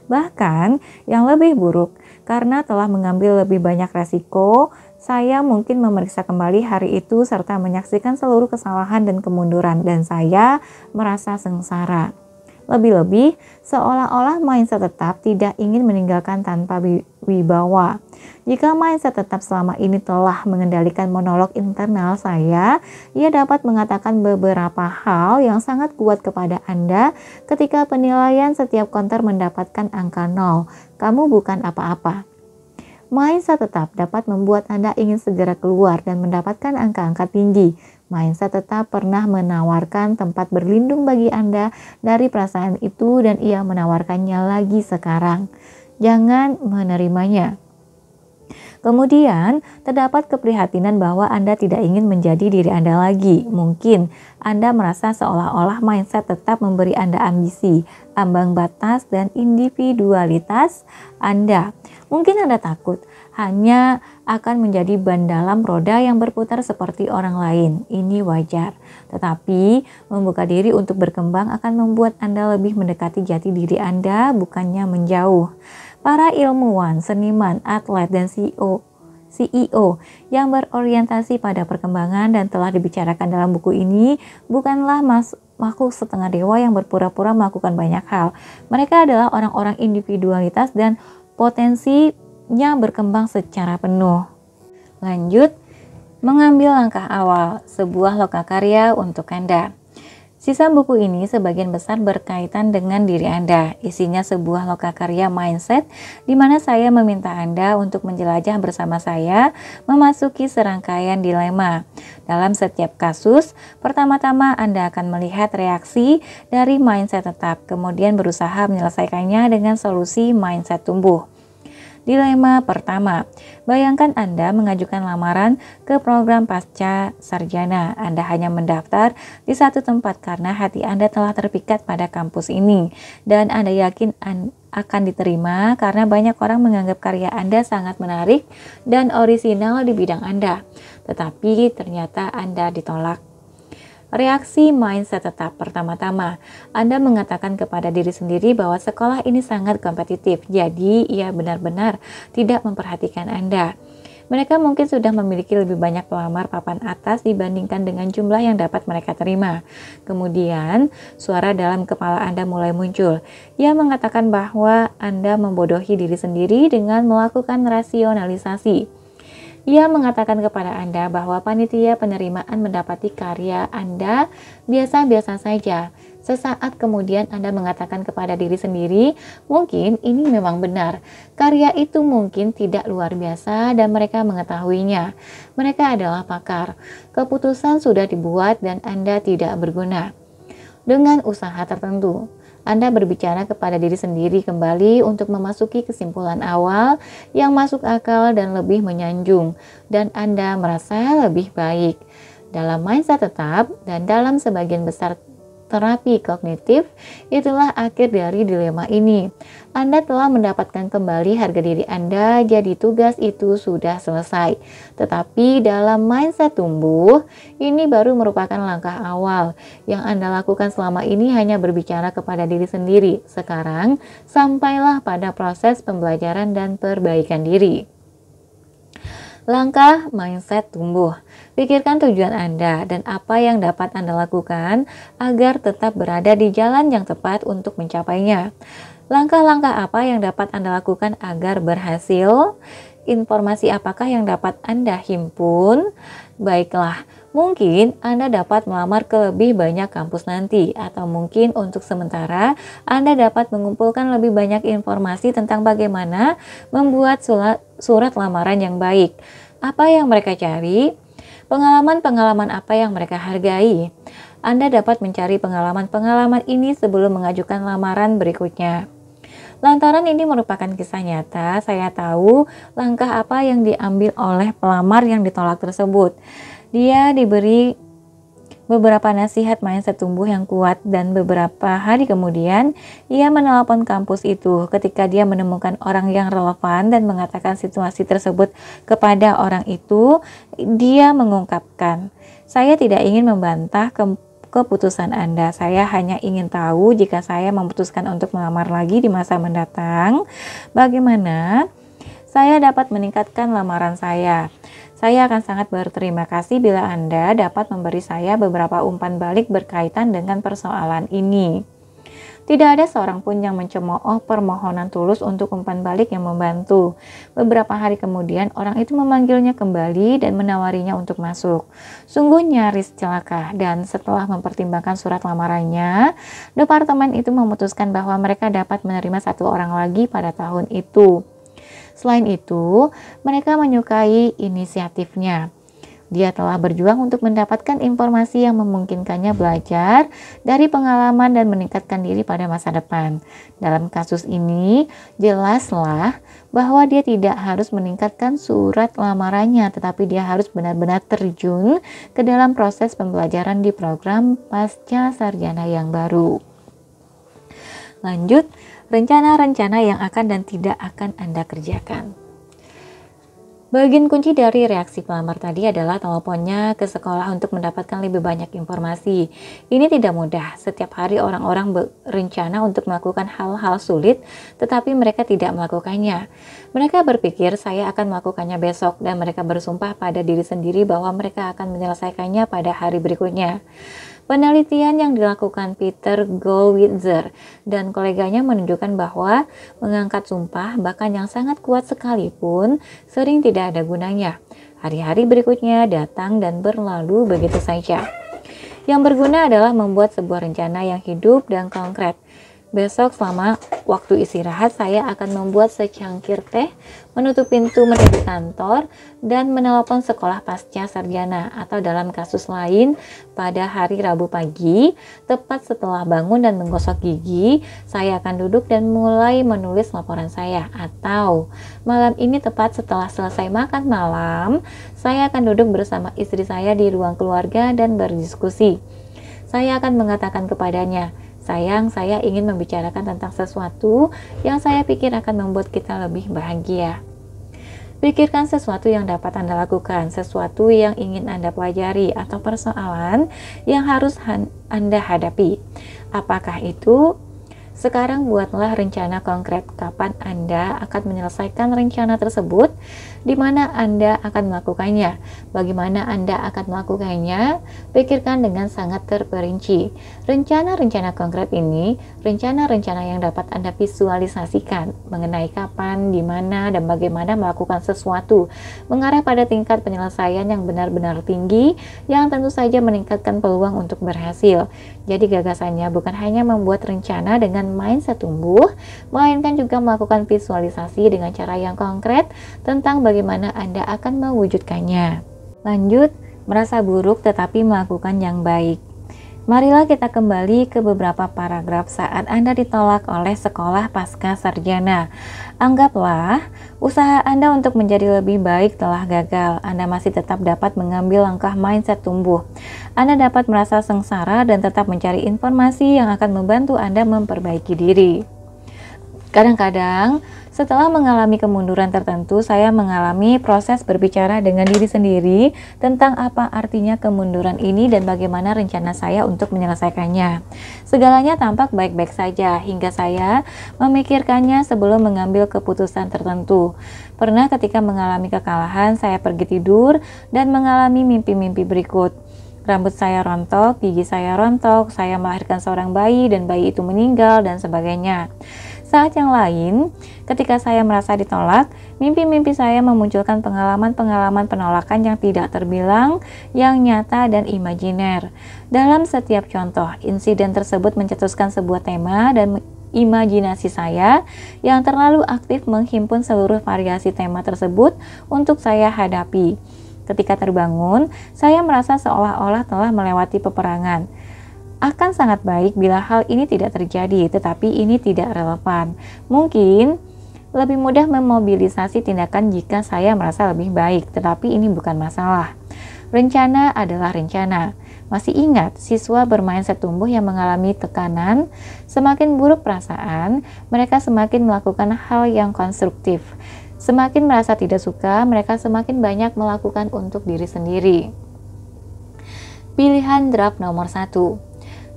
Bahkan yang lebih buruk, karena telah mengambil lebih banyak resiko, saya mungkin memeriksa kembali hari itu serta menyaksikan seluruh kesalahan dan kemunduran, dan saya merasa sengsara. Lebih-lebih, seolah-olah mindset tetap tidak ingin meninggalkan tanpa wibawa. Jika mindset tetap selama ini telah mengendalikan monolog internal saya, ia dapat mengatakan beberapa hal yang sangat kuat kepada Anda ketika penilaian setiap counter mendapatkan angka 0. Kamu bukan apa-apa. Mindset tetap dapat membuat Anda ingin segera keluar dan mendapatkan angka-angka tinggi. Mindset tetap pernah menawarkan tempat berlindung bagi Anda dari perasaan itu, dan ia menawarkannya lagi sekarang. Jangan menerimanya. Kemudian, terdapat keprihatinan bahwa Anda tidak ingin menjadi diri Anda lagi. Mungkin Anda merasa seolah-olah mindset tetap memberi Anda ambisi, ambang batas, dan individualitas Anda. Mungkin Anda takut hanya akan menjadi ban dalam roda yang berputar seperti orang lain. Ini wajar. Tetapi, membuka diri untuk berkembang akan membuat Anda lebih mendekati jati diri Anda, bukannya menjauh. Para ilmuwan, seniman, atlet, dan CEO CEO yang berorientasi pada perkembangan dan telah dibicarakan dalam buku ini bukanlah makhluk setengah dewa yang berpura-pura melakukan banyak hal. Mereka adalah orang-orang individualitas dan potensinya berkembang secara penuh. Lanjut, mengambil langkah awal, sebuah lokakarya untuk Anda. Sisa buku ini sebagian besar berkaitan dengan diri Anda. Isinya sebuah lokakarya mindset di mana saya meminta Anda untuk menjelajah bersama saya memasuki serangkaian dilema. Dalam setiap kasus, pertama-tama Anda akan melihat reaksi dari mindset tetap, kemudian berusaha menyelesaikannya dengan solusi mindset tumbuh. Dilema pertama, bayangkan Anda mengajukan lamaran ke program pasca sarjana. Anda hanya mendaftar di satu tempat karena hati Anda telah terpikat pada kampus ini. Dan Anda yakin akan diterima karena banyak orang menganggap karya Anda sangat menarik dan orisinal di bidang Anda. Tetapi ternyata Anda ditolak. Reaksi mindset tetap pertama-tama, Anda mengatakan kepada diri sendiri bahwa sekolah ini sangat kompetitif, jadi ia benar-benar tidak memperhatikan Anda. Mereka mungkin sudah memiliki lebih banyak pelamar papan atas dibandingkan dengan jumlah yang dapat mereka terima. Kemudian, suara dalam kepala Anda mulai muncul. Ia mengatakan bahwa Anda membodohi diri sendiri dengan melakukan rasionalisasi. Ia mengatakan kepada Anda bahwa panitia penerimaan mendapati karya Anda biasa-biasa saja. Sesaat kemudian Anda mengatakan kepada diri sendiri, mungkin ini memang benar. Karya itu mungkin tidak luar biasa dan mereka mengetahuinya. Mereka adalah pakar. Keputusan sudah dibuat dan Anda tidak berguna. Dengan usaha tertentu, Anda berbicara kepada diri sendiri kembali untuk memasuki kesimpulan awal yang masuk akal dan lebih menyanjung, dan Anda merasa lebih baik. Dalam mindset tetap dan dalam sebagian besar terapi kognitif, itulah akhir dari dilema ini. Anda telah mendapatkan kembali harga diri Anda, jadi tugas itu sudah selesai. Tetapi dalam mindset tumbuh, ini baru merupakan langkah awal. Yang Anda lakukan selama ini hanya berbicara kepada diri sendiri. Sekarang, sampailah pada proses pembelajaran dan perbaikan diri. Langkah mindset tumbuh. Pikirkan tujuan Anda dan apa yang dapat Anda lakukan agar tetap berada di jalan yang tepat untuk mencapainya. Langkah-langkah apa yang dapat Anda lakukan agar berhasil? Informasi apakah yang dapat Anda himpun? Baiklah, mungkin Anda dapat melamar ke lebih banyak kampus nanti, atau mungkin untuk sementara Anda dapat mengumpulkan lebih banyak informasi tentang bagaimana membuat surat lamaran yang baik. Apa yang mereka cari? Pengalaman-pengalaman apa yang mereka hargai? Anda dapat mencari pengalaman-pengalaman ini sebelum mengajukan lamaran berikutnya. Lantaran ini merupakan kisah nyata, saya tahu langkah apa yang diambil oleh pelamar yang ditolak tersebut. Dia diberi beberapa nasihat mindset tumbuh yang kuat dan beberapa hari kemudian ia menelpon kampus itu. Ketika dia menemukan orang yang relevan dan mengatakan situasi tersebut kepada orang itu, dia mengungkapkan, "Saya tidak ingin membantah keputusan Anda. Saya hanya ingin tahu jika saya memutuskan untuk melamar lagi di masa mendatang, bagaimana saya dapat meningkatkan lamaran saya. Saya akan sangat berterima kasih bila Anda dapat memberi saya beberapa umpan balik berkaitan dengan persoalan ini." Tidak ada seorang pun yang mencemooh permohonan tulus untuk umpan balik yang membantu. Beberapa hari kemudian, orang itu memanggilnya kembali dan menawarinya untuk masuk. Sungguh nyaris celaka, dan setelah mempertimbangkan surat lamarannya, departemen itu memutuskan bahwa mereka dapat menerima satu orang lagi pada tahun itu. Selain itu, mereka menyukai inisiatifnya. Dia telah berjuang untuk mendapatkan informasi yang memungkinkannya belajar dari pengalaman dan meningkatkan diri pada masa depan. Dalam kasus ini, jelaslah bahwa dia tidak harus meningkatkan surat lamarannya, tetapi dia harus benar-benar terjun ke dalam proses pembelajaran di program pasca sarjana yang baru. Lanjut, rencana-rencana yang akan dan tidak akan Anda kerjakan. Bagian kunci dari reaksi pelamar tadi adalah teleponnya ke sekolah untuk mendapatkan lebih banyak informasi. Ini tidak mudah. Setiap hari orang-orang berencana untuk melakukan hal-hal sulit, tetapi mereka tidak melakukannya. Mereka berpikir saya akan melakukannya besok dan mereka bersumpah pada diri sendiri bahwa mereka akan menyelesaikannya pada hari berikutnya. Penelitian yang dilakukan Peter Goldwitzer dan koleganya menunjukkan bahwa mengangkat sumpah bahkan yang sangat kuat sekalipun sering tidak ada gunanya. Hari-hari berikutnya datang dan berlalu begitu saja. Yang berguna adalah membuat sebuah rencana yang hidup dan konkret. Besok selama waktu istirahat saya akan membuat secangkir teh, menutup pintu menuju kantor, dan menelepon sekolah pasca sarjana. Atau dalam kasus lain, pada hari Rabu pagi, tepat setelah bangun dan menggosok gigi, saya akan duduk dan mulai menulis laporan saya. Atau malam ini tepat setelah selesai makan malam, saya akan duduk bersama istri saya di ruang keluarga dan berdiskusi. Saya akan mengatakan kepadanya, sayang, saya ingin membicarakan tentang sesuatu yang saya pikir akan membuat kita lebih bahagia. Pikirkan sesuatu yang dapat Anda lakukan, sesuatu yang ingin Anda pelajari, atau persoalan yang harus Anda hadapi. Apakah itu? Sekarang buatlah rencana konkret kapan Anda akan menyelesaikan rencana tersebut, di mana Anda akan melakukannya, bagaimana Anda akan melakukannya, pikirkan dengan sangat terperinci. Rencana-rencana konkret ini, rencana-rencana yang dapat Anda visualisasikan mengenai kapan, di mana, dan bagaimana melakukan sesuatu, mengarah pada tingkat penyelesaian yang benar-benar tinggi, yang tentu saja meningkatkan peluang untuk berhasil. Jadi gagasannya bukan hanya membuat rencana dengan mindset tumbuh, melainkan juga melakukan visualisasi dengan cara yang konkret tentang bagaimana Anda akan mewujudkannya. Lanjut, merasa buruk tetapi melakukan yang baik. Marilah kita kembali ke beberapa paragraf saat Anda ditolak oleh sekolah pasca sarjana. Anggaplah usaha Anda untuk menjadi lebih baik telah gagal. Anda masih tetap dapat mengambil langkah mindset tumbuh. Anda dapat merasa sengsara dan tetap mencari informasi yang akan membantu Anda memperbaiki diri. Kadang-kadang, setelah mengalami kemunduran tertentu, saya mengalami proses berbicara dengan diri sendiri tentang apa artinya kemunduran ini dan bagaimana rencana saya untuk menyelesaikannya. Segalanya tampak baik-baik saja hingga saya memikirkannya sebelum mengambil keputusan tertentu. Pernah ketika mengalami kekalahan, saya pergi tidur dan mengalami mimpi-mimpi berikut. Rambut saya rontok, gigi saya rontok, saya melahirkan seorang bayi dan bayi itu meninggal dan sebagainya. Saat yang lain, ketika saya merasa ditolak, mimpi-mimpi saya memunculkan pengalaman-pengalaman penolakan yang tidak terbilang, yang nyata dan imajiner. Dalam setiap contoh, insiden tersebut mencetuskan sebuah tema dan imajinasi saya yang terlalu aktif menghimpun seluruh variasi tema tersebut untuk saya hadapi. Ketika terbangun, saya merasa seolah-olah telah melewati peperangan. Akan sangat baik bila hal ini tidak terjadi, tetapi ini tidak relevan. Mungkin lebih mudah memobilisasi tindakan jika saya merasa lebih baik, tetapi ini bukan masalah. Rencana adalah rencana. Masih ingat, siswa bermindset tumbuh yang mengalami tekanan, semakin buruk perasaan, mereka semakin melakukan hal yang konstruktif. Semakin merasa tidak suka, mereka semakin banyak melakukan untuk diri sendiri. Pilihan draft nomor 1.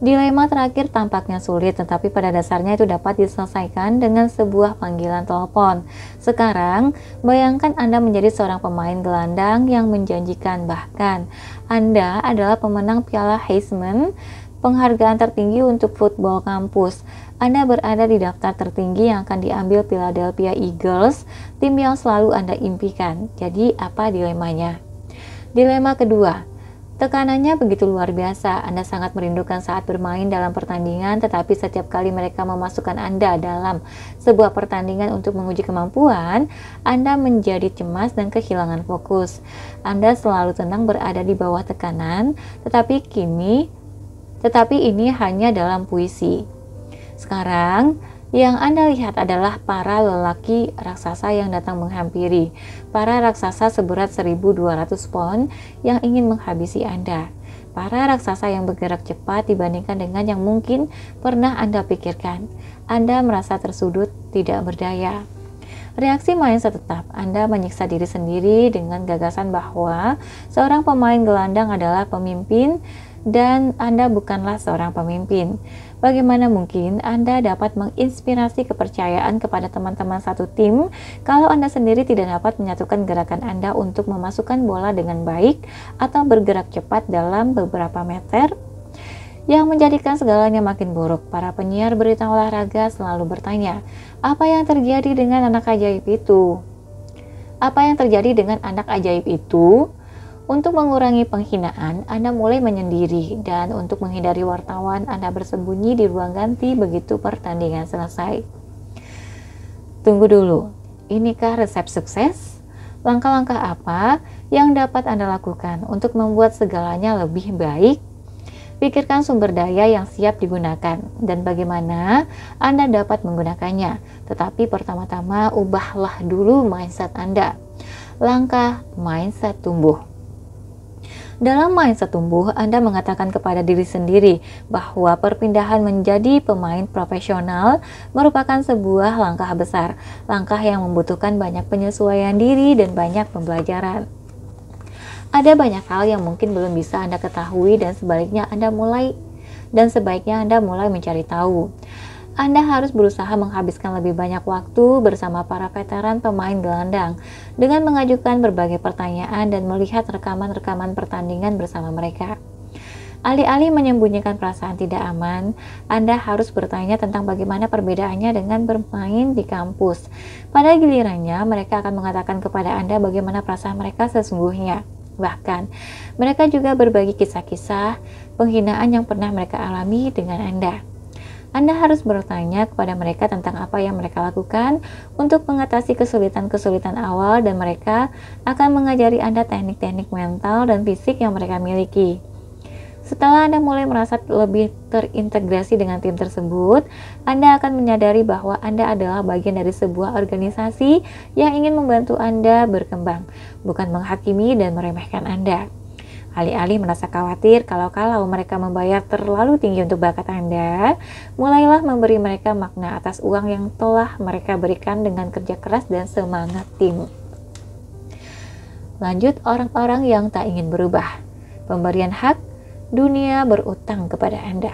Dilema terakhir tampaknya sulit, tetapi pada dasarnya itu dapat diselesaikan dengan sebuah panggilan telepon. Sekarang, bayangkan Anda menjadi seorang pemain gelandang yang menjanjikan. Bahkan, Anda adalah pemenang Piala Heisman, penghargaan tertinggi untuk football kampus. Anda berada di daftar tertinggi yang akan diambil Philadelphia Eagles, tim yang selalu Anda impikan. Jadi, apa dilemanya? Dilema kedua. Tekanannya begitu luar biasa. Anda sangat merindukan saat bermain dalam pertandingan, tetapi setiap kali mereka memasukkan Anda dalam sebuah pertandingan untuk menguji kemampuan, Anda menjadi cemas dan kehilangan fokus. Anda selalu tenang berada di bawah tekanan, tetapi ini hanya dalam puisi. Sekarang, yang Anda lihat adalah para lelaki raksasa yang datang menghampiri. Para raksasa seberat 1.200 pon yang ingin menghabisi Anda. Para raksasa yang bergerak cepat dibandingkan dengan yang mungkin pernah Anda pikirkan. Anda merasa tersudut, tidak berdaya. Reaksi mindset tetap, Anda menyiksa diri sendiri dengan gagasan bahwa seorang pemain gelandang adalah pemimpin dan Anda bukanlah seorang pemimpin. Bagaimana mungkin Anda dapat menginspirasi kepercayaan kepada teman-teman satu tim kalau Anda sendiri tidak dapat menyatukan gerakan Anda untuk memasukkan bola dengan baik atau bergerak cepat dalam beberapa meter? Yang menjadikan segalanya makin buruk, para penyiar berita olahraga selalu bertanya, apa yang terjadi dengan anak ajaib itu? Apa yang terjadi dengan anak ajaib itu? Untuk mengurangi penghinaan, Anda mulai menyendiri, dan untuk menghindari wartawan, Anda bersembunyi di ruang ganti begitu pertandingan selesai. Tunggu dulu, inikah resep sukses? Langkah-langkah apa yang dapat Anda lakukan untuk membuat segalanya lebih baik? Pikirkan sumber daya yang siap digunakan dan bagaimana Anda dapat menggunakannya. Tetapi pertama-tama ubahlah dulu mindset Anda. Langkah mindset tumbuh. Dalam mindset tumbuh, Anda mengatakan kepada diri sendiri bahwa perpindahan menjadi pemain profesional merupakan sebuah langkah besar, langkah yang membutuhkan banyak penyesuaian diri dan banyak pembelajaran. Ada banyak hal yang mungkin belum bisa Anda ketahui dan sebaiknya Anda mulai mencari tahu. Anda harus berusaha menghabiskan lebih banyak waktu bersama para veteran pemain gelandang dengan mengajukan berbagai pertanyaan dan melihat rekaman-rekaman pertandingan bersama mereka. Alih-alih menyembunyikan perasaan tidak aman, Anda harus bertanya tentang bagaimana perbedaannya dengan bermain di kampus. Pada gilirannya, mereka akan mengatakan kepada Anda bagaimana perasaan mereka sesungguhnya. Bahkan, mereka juga berbagi kisah-kisah penghinaan yang pernah mereka alami dengan Anda. Anda harus bertanya kepada mereka tentang apa yang mereka lakukan untuk mengatasi kesulitan-kesulitan awal dan mereka akan mengajari Anda teknik-teknik mental dan fisik yang mereka miliki. Setelah Anda mulai merasa lebih terintegrasi dengan tim tersebut, Anda akan menyadari bahwa Anda adalah bagian dari sebuah organisasi yang ingin membantu Anda berkembang, bukan menghakimi dan meremehkan Anda. Alih-alih merasa khawatir kalau mereka membayar terlalu tinggi untuk bakat Anda, mulailah memberi mereka makna atas uang yang telah mereka berikan dengan kerja keras dan semangat tim. Lanjut, orang-orang yang tak ingin berubah. Pemberian hak, dunia berutang kepada Anda.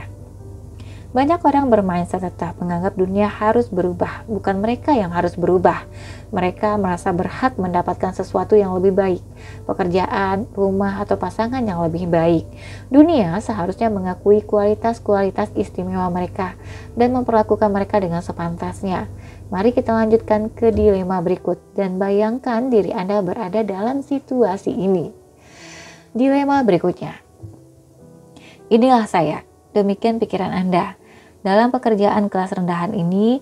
Banyak orang bermindset tetap menganggap dunia harus berubah, bukan mereka yang harus berubah. Mereka merasa berhak mendapatkan sesuatu yang lebih baik, pekerjaan, rumah, atau pasangan yang lebih baik. Dunia seharusnya mengakui kualitas-kualitas istimewa mereka dan memperlakukan mereka dengan sepantasnya. Mari kita lanjutkan ke dilema berikut dan bayangkan diri Anda berada dalam situasi ini. Dilema berikutnya. Inilah saya. Demikian pikiran Anda. Dalam pekerjaan kelas rendahan ini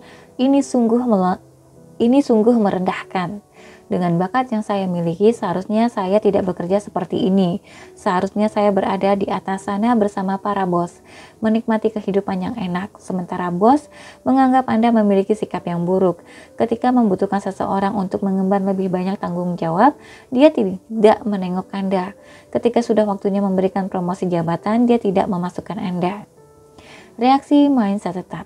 sungguh merendahkan. Dengan bakat yang saya miliki, seharusnya saya tidak bekerja seperti ini. Seharusnya saya berada di atas sana bersama para bos, menikmati kehidupan yang enak. Sementara bos menganggap Anda memiliki sikap yang buruk. Ketika membutuhkan seseorang untuk mengemban lebih banyak tanggung jawab, dia tidak menengok Anda. Ketika sudah waktunya memberikan promosi jabatan, dia tidak memasukkan Anda. Reaksi mindset tetap.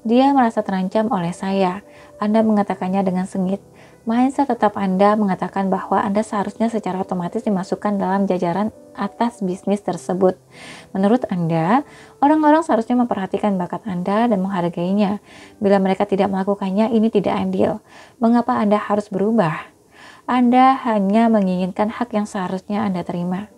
Dia merasa terancam oleh saya. Anda mengatakannya dengan sengit. Mindset tetap Anda mengatakan bahwa Anda seharusnya secara otomatis dimasukkan dalam jajaran atas bisnis tersebut. Menurut Anda, orang-orang seharusnya memperhatikan bakat Anda dan menghargainya. Bila mereka tidak melakukannya, ini tidak adil. Mengapa Anda harus berubah? Anda hanya menginginkan hak yang seharusnya Anda terima.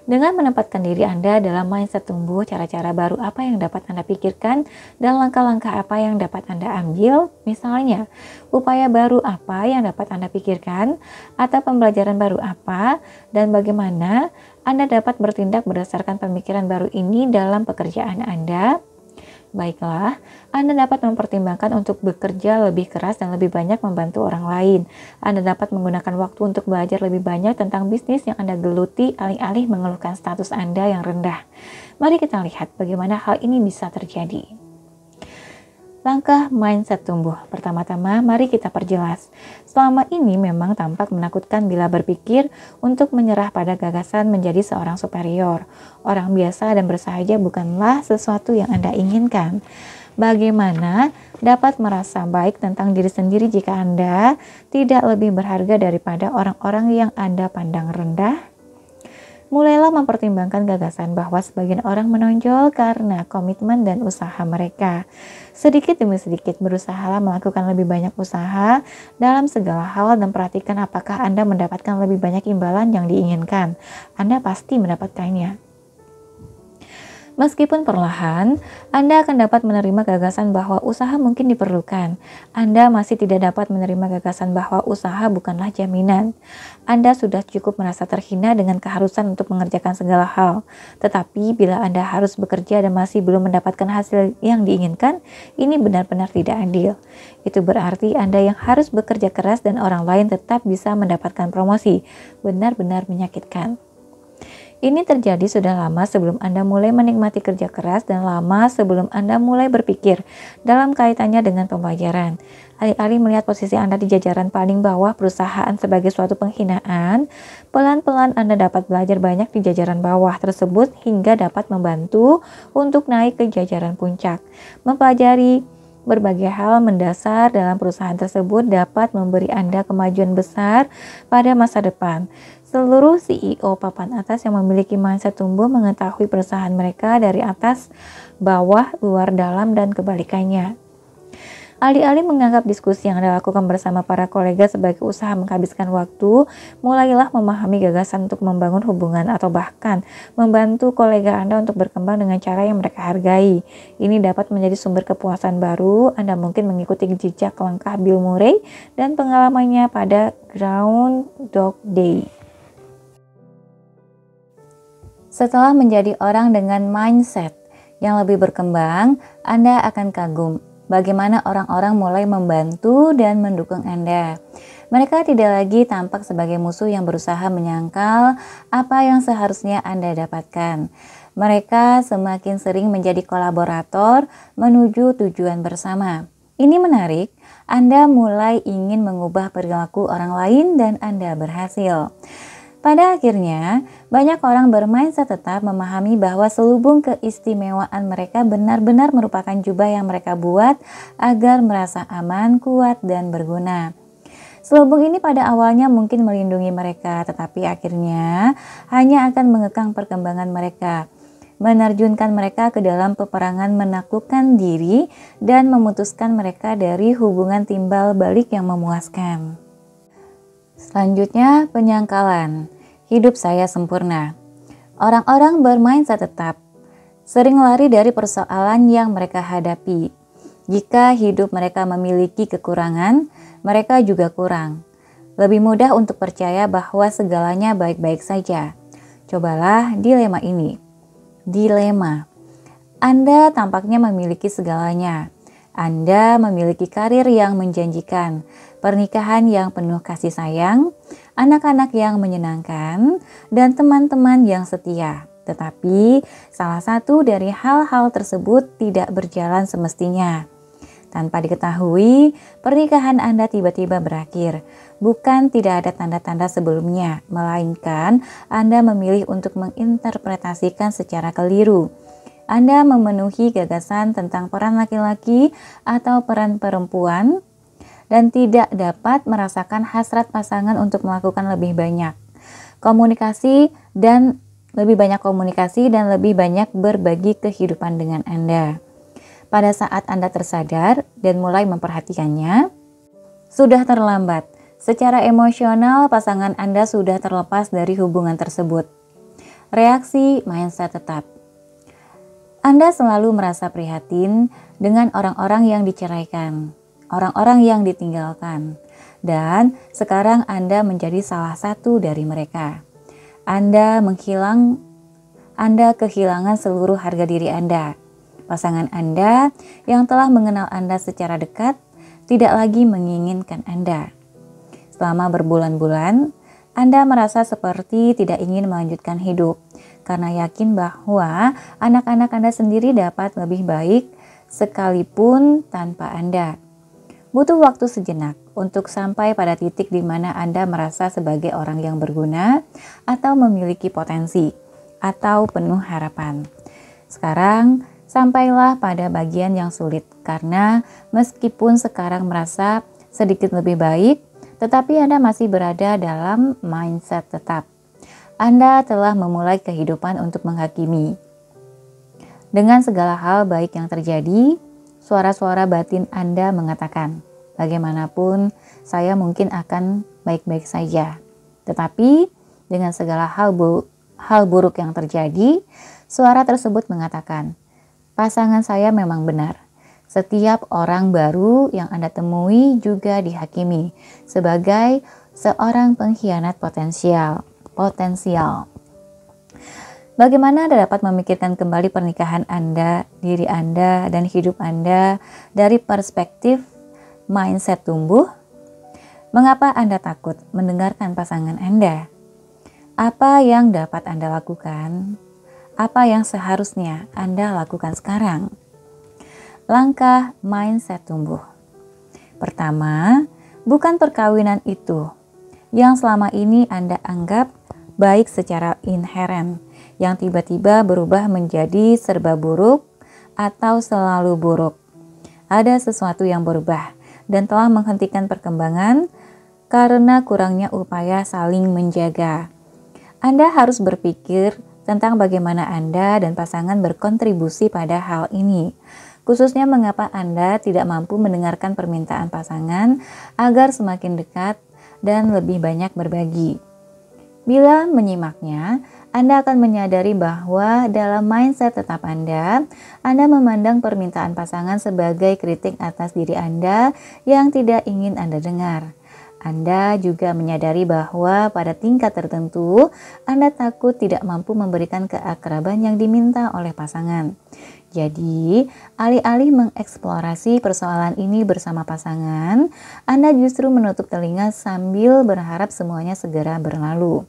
Dengan menempatkan diri Anda dalam mindset tumbuh, cara-cara baru apa yang dapat Anda pikirkan dan langkah-langkah apa yang dapat Anda ambil? Misalnya, upaya baru apa yang dapat Anda pikirkan atau pembelajaran baru apa dan bagaimana Anda dapat bertindak berdasarkan pemikiran baru ini dalam pekerjaan Anda? Baiklah, Anda dapat mempertimbangkan untuk bekerja lebih keras dan lebih banyak membantu orang lain. Anda dapat menggunakan waktu untuk belajar lebih banyak tentang bisnis yang Anda geluti alih-alih mengeluhkan status Anda yang rendah. Mari kita lihat bagaimana hal ini bisa terjadi. Langkah mindset tumbuh. Pertama-tama, mari kita perjelas. Selama ini memang tampak menakutkan bila berpikir untuk menyerah pada gagasan menjadi seorang superior. Orang biasa dan bersahaja bukanlah sesuatu yang Anda inginkan. Bagaimana dapat merasa baik tentang diri sendiri jika Anda tidak lebih berharga daripada orang-orang yang Anda pandang rendah? Mulailah mempertimbangkan gagasan bahwa sebagian orang menonjol karena komitmen dan usaha mereka. Sedikit demi sedikit berusahalah melakukan lebih banyak usaha dalam segala hal dan perhatikan apakah Anda mendapatkan lebih banyak imbalan yang diinginkan. Anda pasti mendapatkannya. Meskipun perlahan, Anda akan dapat menerima gagasan bahwa usaha mungkin diperlukan. Anda masih tidak dapat menerima gagasan bahwa usaha bukanlah jaminan. Anda sudah cukup merasa terhina dengan keharusan untuk mengerjakan segala hal. Tetapi bila Anda harus bekerja dan masih belum mendapatkan hasil yang diinginkan, ini benar-benar tidak adil. Itu berarti Anda yang harus bekerja keras dan orang lain tetap bisa mendapatkan promosi. Benar-benar menyakitkan. Ini terjadi sudah lama sebelum Anda mulai menikmati kerja keras dan lama sebelum Anda mulai berpikir dalam kaitannya dengan pembelajaran. Alih-alih melihat posisi Anda di jajaran paling bawah perusahaan sebagai suatu penghinaan, pelan-pelan Anda dapat belajar banyak di jajaran bawah tersebut hingga dapat membantu untuk naik ke jajaran puncak. Mempelajari berbagai hal mendasar dalam perusahaan tersebut dapat memberi Anda kemajuan besar pada masa depan. Seluruh CEO papan atas yang memiliki mindset tumbuh mengetahui perusahaan mereka dari atas, bawah, luar, dalam, dan kebalikannya. Alih-alih menganggap diskusi yang Anda lakukan bersama para kolega sebagai usaha menghabiskan waktu, mulailah memahami gagasan untuk membangun hubungan atau bahkan membantu kolega Anda untuk berkembang dengan cara yang mereka hargai. Ini dapat menjadi sumber kepuasan baru. Anda mungkin mengikuti jejak langkah Bill Murray dan pengalamannya pada Groundhog Day. Setelah menjadi orang dengan mindset yang lebih berkembang, Anda akan kagum bagaimana orang-orang mulai membantu dan mendukung Anda. Mereka tidak lagi tampak sebagai musuh yang berusaha menyangkal apa yang seharusnya Anda dapatkan. Mereka semakin sering menjadi kolaborator menuju tujuan bersama. Ini menarik, Anda mulai ingin mengubah perilaku orang lain dan Anda berhasil. Pada akhirnya, banyak orang bermindset tetap memahami bahwa selubung keistimewaan mereka benar-benar merupakan jubah yang mereka buat agar merasa aman, kuat, dan berguna. Selubung ini pada awalnya mungkin melindungi mereka, tetapi akhirnya hanya akan mengekang perkembangan mereka, menerjunkan mereka ke dalam peperangan menaklukkan diri, dan memutuskan mereka dari hubungan timbal balik yang memuaskan. Selanjutnya, penyangkalan. Hidup saya sempurna. Orang-orang bermindset tetap sering lari dari persoalan yang mereka hadapi. Jika hidup mereka memiliki kekurangan, mereka juga kurang. Lebih mudah untuk percaya bahwa segalanya baik-baik saja. Cobalah dilema ini. Dilema. Anda tampaknya memiliki segalanya. Anda memiliki karir yang menjanjikan, pernikahan yang penuh kasih sayang, anak-anak yang menyenangkan, dan teman-teman yang setia. Tetapi salah satu dari hal-hal tersebut tidak berjalan semestinya. Tanpa diketahui, pernikahan Anda tiba-tiba berakhir. Bukan tidak ada tanda-tanda sebelumnya, melainkan Anda memilih untuk menginterpretasikan secara keliru. Anda memenuhi gagasan tentang peran laki-laki atau peran perempuan dan tidak dapat merasakan hasrat pasangan untuk melakukan lebih banyak komunikasi dan lebih banyak berbagi kehidupan dengan Anda. Pada saat Anda tersadar dan mulai memperhatikannya, sudah terlambat. Secara emosional, pasangan Anda sudah terlepas dari hubungan tersebut. Reaksi mindset tetap. Anda selalu merasa prihatin dengan orang-orang yang diceraikan, orang-orang yang ditinggalkan, dan sekarang Anda menjadi salah satu dari mereka. Anda kehilangan seluruh harga diri Anda. Pasangan Anda yang telah mengenal Anda secara dekat tidak lagi menginginkan Anda. Selama berbulan-bulan, Anda merasa seperti tidak ingin melanjutkan hidup karena yakin bahwa anak-anak Anda sendiri dapat lebih baik sekalipun tanpa Anda. Butuh waktu sejenak untuk sampai pada titik di mana Anda merasa sebagai orang yang berguna atau memiliki potensi atau penuh harapan. Sekarang, Sampailah pada bagian yang sulit, karena meskipun sekarang merasa sedikit lebih baik, tetapi Anda masih berada dalam mindset tetap. Anda telah memulai kehidupan untuk menghakimi. Dengan segala hal baik yang terjadi, suara-suara batin Anda mengatakan, bagaimanapun saya mungkin akan baik-baik saja. Tetapi dengan segala hal buruk yang terjadi, suara tersebut mengatakan, pasangan saya memang benar. Setiap orang baru yang Anda temui juga dihakimi sebagai seorang pengkhianat potensial. Bagaimana Anda dapat memikirkan kembali pernikahan Anda, diri Anda, dan hidup Anda dari perspektif mindset tumbuh? Mengapa Anda takut mendengarkan pasangan Anda? Apa yang dapat Anda lakukan? Apa yang seharusnya Anda lakukan sekarang? Langkah mindset tumbuh. Pertama, bukan perkawinan itu yang selama ini Anda anggap baik secara inheren, yang tiba-tiba berubah menjadi serba buruk atau selalu buruk. Ada sesuatu yang berubah dan telah menghentikan perkembangan karena kurangnya upaya saling menjaga. Anda harus berpikir tentang bagaimana Anda dan pasangan berkontribusi pada hal ini. Khususnya mengapa Anda tidak mampu mendengarkan permintaan pasangan agar semakin dekat dan lebih banyak berbagi. Bila menyimaknya, Anda akan menyadari bahwa dalam mindset tetap Anda memandang permintaan pasangan sebagai kritik atas diri Anda yang tidak ingin Anda dengar. Anda juga menyadari bahwa pada tingkat tertentu, Anda takut tidak mampu memberikan keakraban yang diminta oleh pasangan. Jadi, alih-alih mengeksplorasi persoalan ini bersama pasangan, Anda justru menutup telinga sambil berharap semuanya segera berlalu.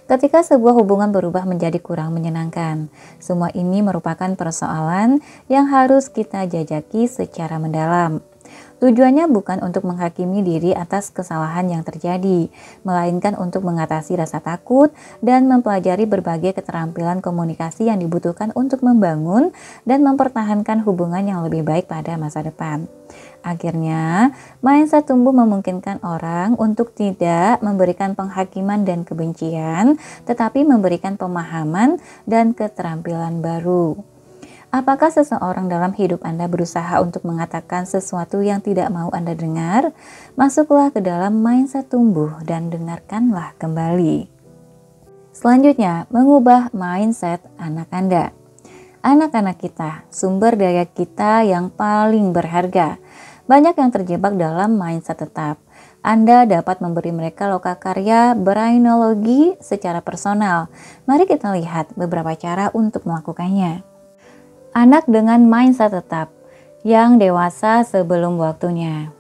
Ketika sebuah hubungan berubah menjadi kurang menyenangkan, semua ini merupakan persoalan yang harus kita jajaki secara mendalam. Tujuannya bukan untuk menghakimi diri atas kesalahan yang terjadi, melainkan untuk mengatasi rasa takut dan mempelajari berbagai keterampilan komunikasi yang dibutuhkan untuk membangun dan mempertahankan hubungan yang lebih baik pada masa depan. Akhirnya, mindset tumbuh memungkinkan orang untuk tidak memberikan penghakiman dan kebencian, tetapi memberikan pemahaman dan keterampilan baru. Apakah seseorang dalam hidup Anda berusaha untuk mengatakan sesuatu yang tidak mau Anda dengar? Masuklah ke dalam mindset tumbuh dan dengarkanlah kembali. Selanjutnya, mengubah mindset anak Anda. Anak-anak kita, sumber daya kita yang paling berharga. Banyak yang terjebak dalam mindset tetap. Anda dapat memberi mereka lokakarya brainologi secara personal. Mari kita lihat beberapa cara untuk melakukannya. Anak dengan mindset tetap, yang dewasa sebelum waktunya.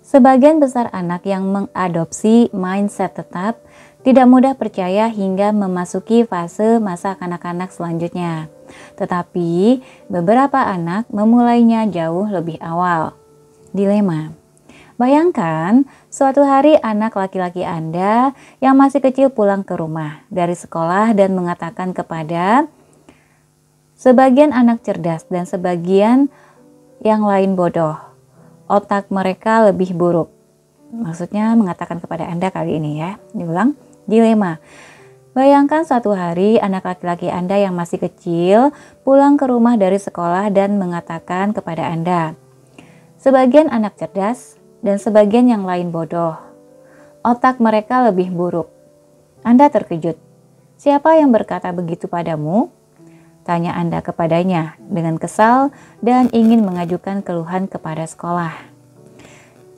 Sebagian besar anak yang mengadopsi mindset tetap tidak mudah percaya hingga memasuki fase masa kanak-kanak selanjutnya. Tetapi beberapa anak memulainya jauh lebih awal. Dilema. Bayangkan suatu hari anak laki-laki Anda yang masih kecil pulang ke rumah dari sekolah dan mengatakan kepada sebagian anak cerdas dan sebagian yang lain bodoh. Otak mereka lebih buruk. Maksudnya mengatakan kepada Anda kali ini ya. Diulang, dilema. Bayangkan suatu hari anak laki-laki Anda yang masih kecil pulang ke rumah dari sekolah dan mengatakan kepada Anda, sebagian anak cerdas dan sebagian yang lain bodoh. Otak mereka lebih buruk. Anda terkejut. Siapa yang berkata begitu padamu? Tanya Anda kepadanya dengan kesal dan ingin mengajukan keluhan kepada sekolah.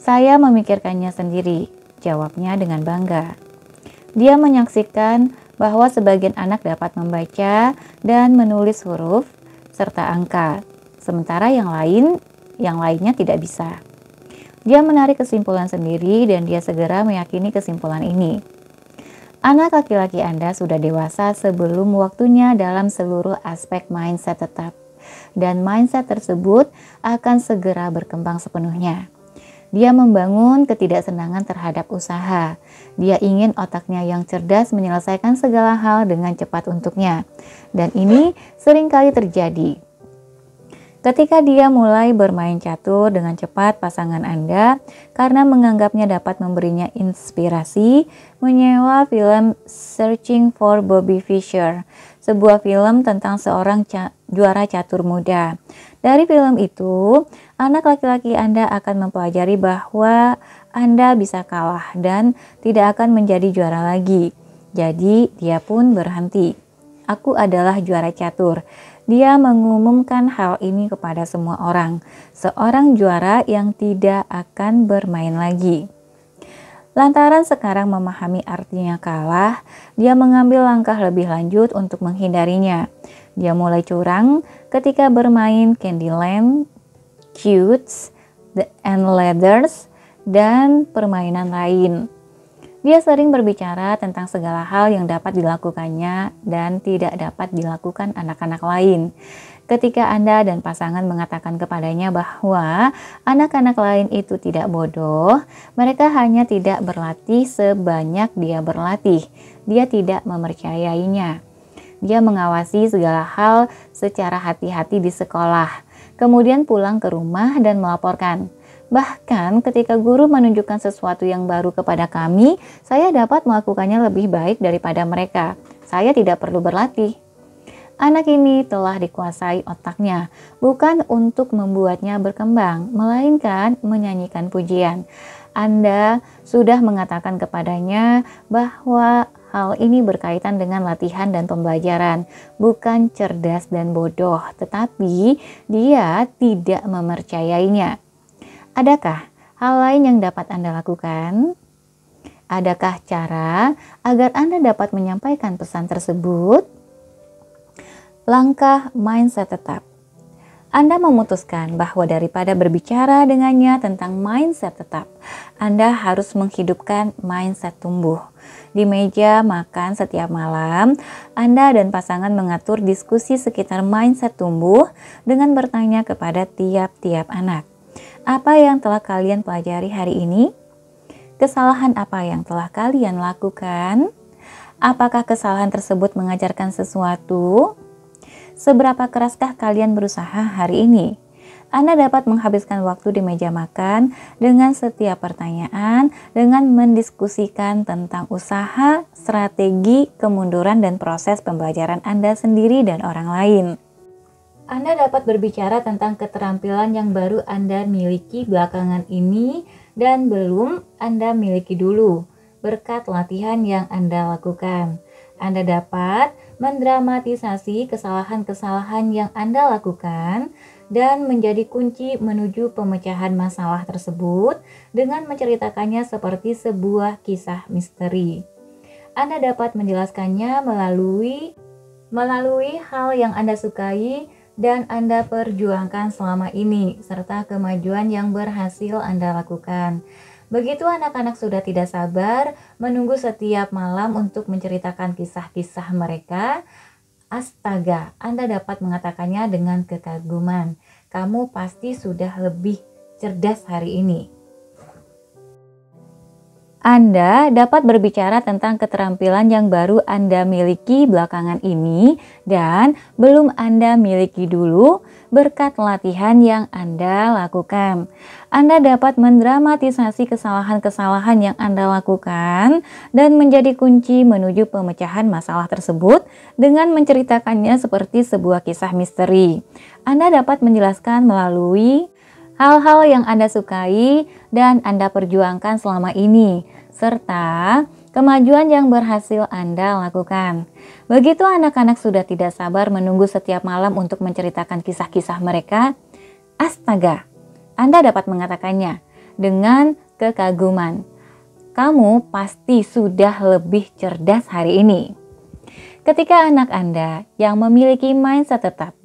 Saya memikirkannya sendiri, jawabnya dengan bangga. Dia menyaksikan bahwa sebagian anak dapat membaca dan menulis huruf serta angka, sementara yang lainnya tidak bisa. Dia menarik kesimpulan sendiri dan dia segera meyakini kesimpulan ini. Anak laki-laki Anda sudah dewasa sebelum waktunya dalam seluruh aspek mindset tetap, dan mindset tersebut akan segera berkembang sepenuhnya. Dia membangun ketidaksenangan terhadap usaha. Dia ingin otaknya yang cerdas menyelesaikan segala hal dengan cepat untuknya. Dan ini seringkali terjadi. Ketika dia mulai bermain catur dengan cepat pasangan Anda karena menganggapnya dapat memberinya inspirasi, menyewa film Searching for Bobby Fischer, sebuah film tentang seorang juara catur muda. Dari film itu, anak laki-laki Anda akan mempelajari bahwa Anda bisa kalah dan tidak akan menjadi juara lagi. Jadi, dia pun berhenti. Aku adalah juara catur. Dia mengumumkan hal ini kepada semua orang. Seorang juara yang tidak akan bermain lagi. Lantaran sekarang memahami artinya kalah, dia mengambil langkah lebih lanjut untuk menghindarinya. Dia mulai curang ketika bermain Candyland, Chutes, and Ladders, dan permainan lain. Dia sering berbicara tentang segala hal yang dapat dilakukannya dan tidak dapat dilakukan anak-anak lain. Ketika Anda dan pasangan mengatakan kepadanya bahwa anak-anak lain itu tidak bodoh, mereka hanya tidak berlatih sebanyak dia berlatih. Dia tidak mempercayainya. Dia mengawasi segala hal secara hati-hati di sekolah, kemudian pulang ke rumah dan melaporkan. Bahkan ketika guru menunjukkan sesuatu yang baru kepada kami, saya dapat melakukannya lebih baik daripada mereka. Saya tidak perlu berlatih. Anak ini telah dikuasai otaknya, bukan untuk membuatnya berkembang, melainkan menyanyikan pujian. Anda sudah mengatakan kepadanya bahwa hal ini berkaitan dengan latihan dan pembelajaran, bukan cerdas dan bodoh, tetapi dia tidak mempercayainya. Adakah hal lain yang dapat Anda lakukan? Adakah cara agar Anda dapat menyampaikan pesan tersebut? Langkah mindset tetap. Anda memutuskan bahwa daripada berbicara dengannya tentang mindset tetap, Anda harus menghidupkan mindset tumbuh. Di meja makan setiap malam, Anda dan pasangan mengatur diskusi sekitar mindset tumbuh dengan bertanya kepada tiap-tiap anak. Apa yang telah kalian pelajari hari ini? Kesalahan apa yang telah kalian lakukan? Apakah kesalahan tersebut mengajarkan sesuatu? Seberapa keraskah kalian berusaha hari ini? Anda dapat menghabiskan waktu di meja makan dengan setiap pertanyaan, dengan mendiskusikan tentang usaha, strategi, kemunduran, dan proses pembelajaran Anda sendiri dan orang lain. Anda dapat berbicara tentang keterampilan yang baru Anda miliki belakangan ini dan belum Anda miliki dulu, berkat latihan yang Anda lakukan. Anda dapat mendramatisasi kesalahan-kesalahan yang Anda lakukan dan menjadi kunci menuju pemecahan masalah tersebut dengan menceritakannya seperti sebuah kisah misteri. Anda dapat menjelaskannya melalui hal yang Anda sukai dan Anda perjuangkan selama ini, serta kemajuan yang berhasil Anda lakukan. Begitu anak-anak sudah tidak sabar menunggu setiap malam untuk menceritakan kisah-kisah mereka, astaga, Anda dapat mengatakannya dengan kekaguman. Kamu pasti sudah lebih cerdas hari ini. Anda dapat berbicara tentang keterampilan yang baru Anda miliki belakangan ini dan belum Anda miliki dulu berkat latihan yang Anda lakukan. Anda dapat mendramatisasi kesalahan-kesalahan yang Anda lakukan dan menjadi kunci menuju pemecahan masalah tersebut dengan menceritakannya seperti sebuah kisah misteri. Anda dapat menjelaskan melalui hal-hal yang Anda sukai dan Anda perjuangkan selama ini, serta kemajuan yang berhasil Anda lakukan. Begitu anak-anak sudah tidak sabar menunggu setiap malam untuk menceritakan kisah-kisah mereka, astaga, Anda dapat mengatakannya dengan kekaguman. Kamu pasti sudah lebih cerdas hari ini. Ketika anak Anda yang memiliki mindset tetap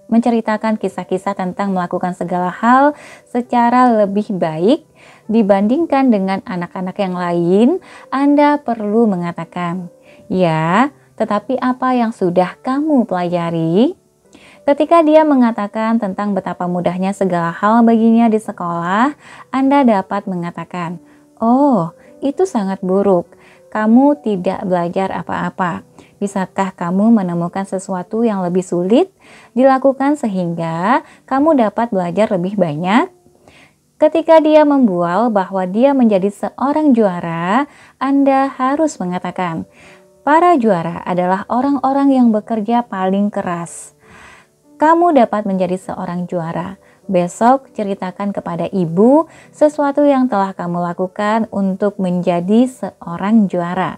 menceritakan kisah-kisah tentang melakukan segala hal secara lebih baik dibandingkan dengan anak-anak yang lain, Anda perlu mengatakan, "Ya, tetapi apa yang sudah kamu pelajari?" Ketika dia mengatakan tentang betapa mudahnya segala hal baginya di sekolah, Anda dapat mengatakan, "Oh, itu sangat buruk. Kamu tidak belajar apa-apa. Bisakah kamu menemukan sesuatu yang lebih sulit dilakukan sehingga kamu dapat belajar lebih banyak?" Ketika dia membual bahwa dia menjadi seorang juara, Anda harus mengatakan, "Para juara adalah orang-orang yang bekerja paling keras." Kamu dapat menjadi seorang juara. Besok ceritakan kepada ibu sesuatu yang telah kamu lakukan untuk menjadi seorang juara.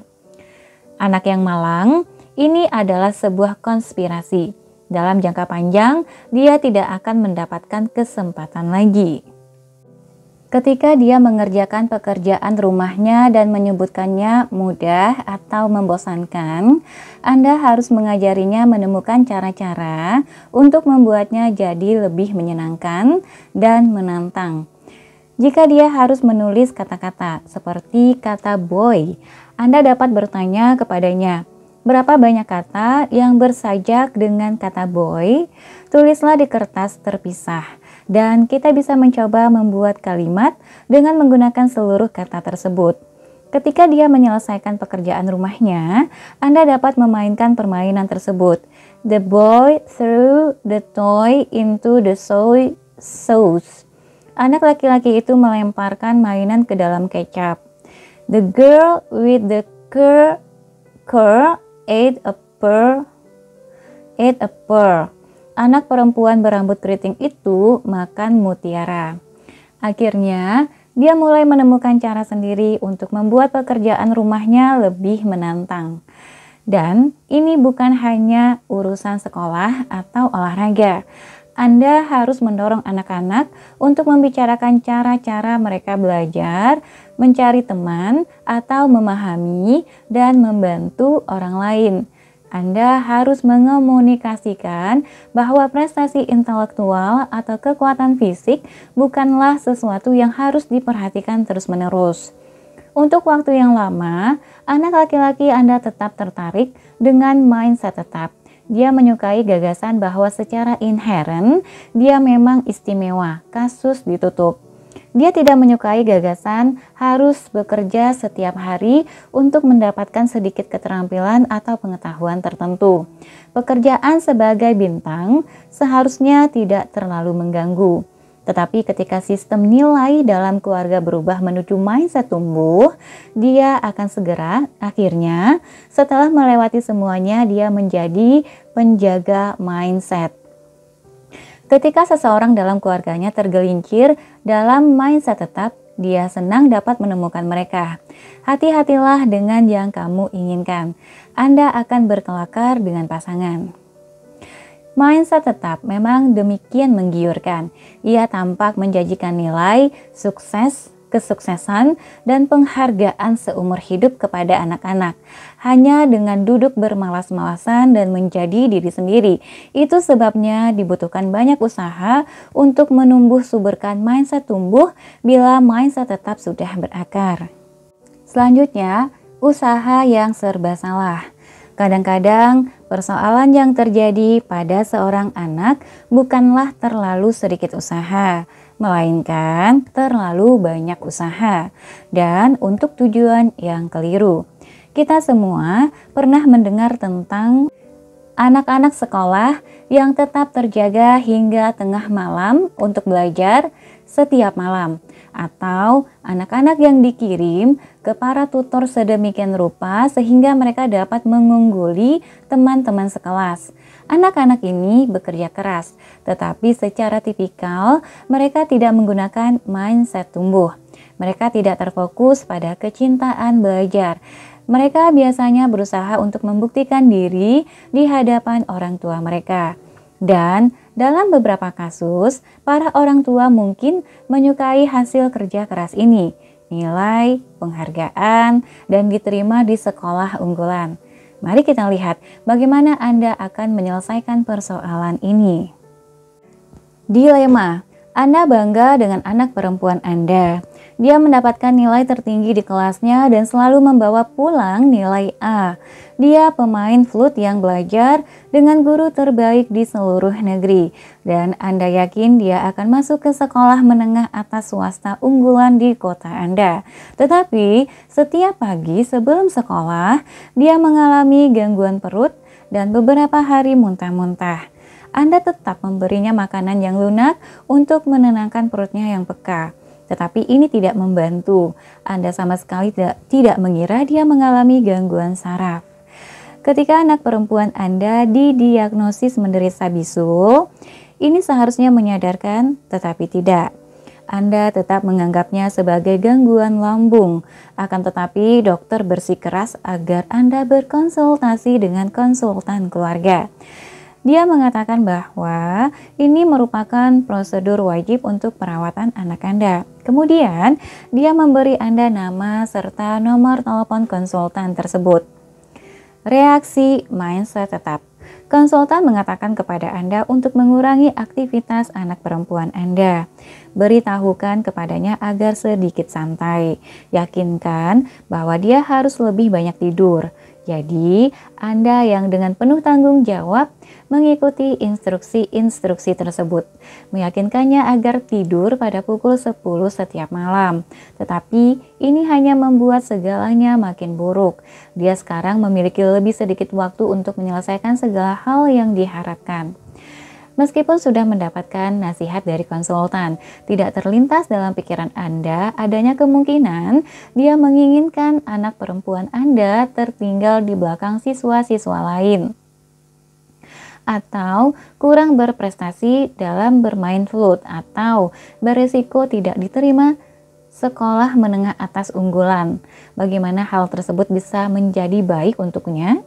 Anak yang malang, ini adalah sebuah konspirasi. Dalam jangka panjang, dia tidak akan mendapatkan kesempatan lagi. Ketika dia mengerjakan pekerjaan rumahnya dan menyebutkannya mudah atau membosankan, Anda harus mengajarinya menemukan cara-cara untuk membuatnya jadi lebih menyenangkan dan menantang. Jika dia harus menulis kata-kata seperti kata boy, Anda dapat bertanya kepadanya, "Berapa banyak kata yang bersajak dengan kata boy?" Tulislah di kertas terpisah. Dan kita bisa mencoba membuat kalimat dengan menggunakan seluruh kata tersebut. Ketika dia menyelesaikan pekerjaan rumahnya, Anda dapat memainkan permainan tersebut. The boy threw the toy into the soy sauce. Anak laki-laki itu melemparkan mainan ke dalam kecap. The girl with the curl ate a pearl. Anak perempuan berambut keriting itu makan mutiara. Akhirnya, dia mulai menemukan cara sendiri untuk membuat pekerjaan rumahnya lebih menantang. Dan ini bukan hanya urusan sekolah atau olahraga. Anda harus mendorong anak-anak untuk membicarakan cara-cara mereka belajar, mencari teman, atau memahami dan membantu orang lain. Anda harus mengomunikasikan bahwa prestasi intelektual atau kekuatan fisik bukanlah sesuatu yang harus diperhatikan terus-menerus. Untuk waktu yang lama, anak laki-laki Anda tetap tertarik dengan mindset tetap. Dia menyukai gagasan bahwa secara inheren dia memang istimewa, kasus ditutup. Dia tidak menyukai gagasan harus bekerja setiap hari untuk mendapatkan sedikit keterampilan atau pengetahuan tertentu. Pekerjaan sebagai bintang seharusnya tidak terlalu mengganggu. Tetapi ketika sistem nilai dalam keluarga berubah menuju mindset tumbuh, dia akan segera akhirnya setelah melewati semuanya dia menjadi penjaga mindset. Ketika seseorang dalam keluarganya tergelincir dalam mindset tetap, dia senang dapat menemukan mereka. Hati-hatilah dengan yang kamu inginkan. Anda akan berkelakar dengan pasangan. Mindset tetap memang demikian menggiurkan. Ia tampak menjanjikan nilai, sukses, kesuksesan, dan penghargaan seumur hidup kepada anak-anak. Hanya dengan duduk bermalas-malasan dan menjadi diri sendiri. Itu sebabnya dibutuhkan banyak usaha untuk menumbuh suburkan mindset tumbuh bila mindset tetap sudah berakar. Selanjutnya, usaha yang serba salah. Kadang-kadang persoalan yang terjadi pada seorang anak bukanlah terlalu sedikit usaha, melainkan terlalu banyak usaha dan untuk tujuan yang keliru. Kita semua pernah mendengar tentang anak-anak sekolah yang tetap terjaga hingga tengah malam untuk belajar setiap malam, atau anak-anak yang dikirim ke para tutor sedemikian rupa sehingga mereka dapat mengungguli teman-teman sekelas. Anak-anak ini bekerja keras, tetapi secara tipikal mereka tidak menggunakan mindset tumbuh. Mereka tidak terfokus pada kecintaan belajar. Mereka biasanya berusaha untuk membuktikan diri di hadapan orang tua mereka. Dan dalam beberapa kasus, para orang tua mungkin menyukai hasil kerja keras ini, nilai, penghargaan, dan diterima di sekolah unggulan. Mari kita lihat bagaimana Anda akan menyelesaikan persoalan ini. Dilema, Anda bangga dengan anak perempuan Anda. Dia mendapatkan nilai tertinggi di kelasnya dan selalu membawa pulang nilai A. Dia pemain flute yang belajar dengan guru terbaik di seluruh negeri. Dan Anda yakin dia akan masuk ke sekolah menengah atas swasta unggulan di kota Anda. Tetapi setiap pagi sebelum sekolah, dia mengalami gangguan perut dan beberapa hari muntah-muntah. Anda tetap memberinya makanan yang lunak untuk menenangkan perutnya yang peka. Tetapi ini tidak membantu. Anda sama sekali tidak mengira dia mengalami gangguan saraf. Ketika anak perempuan Anda didiagnosis menderita bisul, ini seharusnya menyadarkan, tetapi tidak. Anda tetap menganggapnya sebagai gangguan lambung. Akan tetapi dokter bersikeras agar Anda berkonsultasi dengan konsultan keluarga. Dia mengatakan bahwa ini merupakan prosedur wajib untuk perawatan anak Anda. Kemudian, dia memberi Anda nama serta nomor telepon konsultan tersebut. Reaksi mindset tetap. Konsultan mengatakan kepada Anda untuk mengurangi aktivitas anak perempuan Anda. Beritahukan kepadanya agar sedikit santai. Yakinkan bahwa dia harus lebih banyak tidur. Jadi, Anda yang dengan penuh tanggung jawab mengikuti instruksi-instruksi tersebut. Meyakinkannya agar tidur pada pukul 10 setiap malam. Tetapi, ini hanya membuat segalanya makin buruk. Dia sekarang memiliki lebih sedikit waktu untuk menyelesaikan segala hal yang diharapkan. Meskipun sudah mendapatkan nasihat dari konsultan, tidak terlintas dalam pikiran Anda adanya kemungkinan dia menginginkan anak perempuan Anda tertinggal di belakang siswa-siswa lain, atau kurang berprestasi dalam bermain flute, atau beresiko tidak diterima sekolah menengah atas unggulan. Bagaimana hal tersebut bisa menjadi baik untuknya?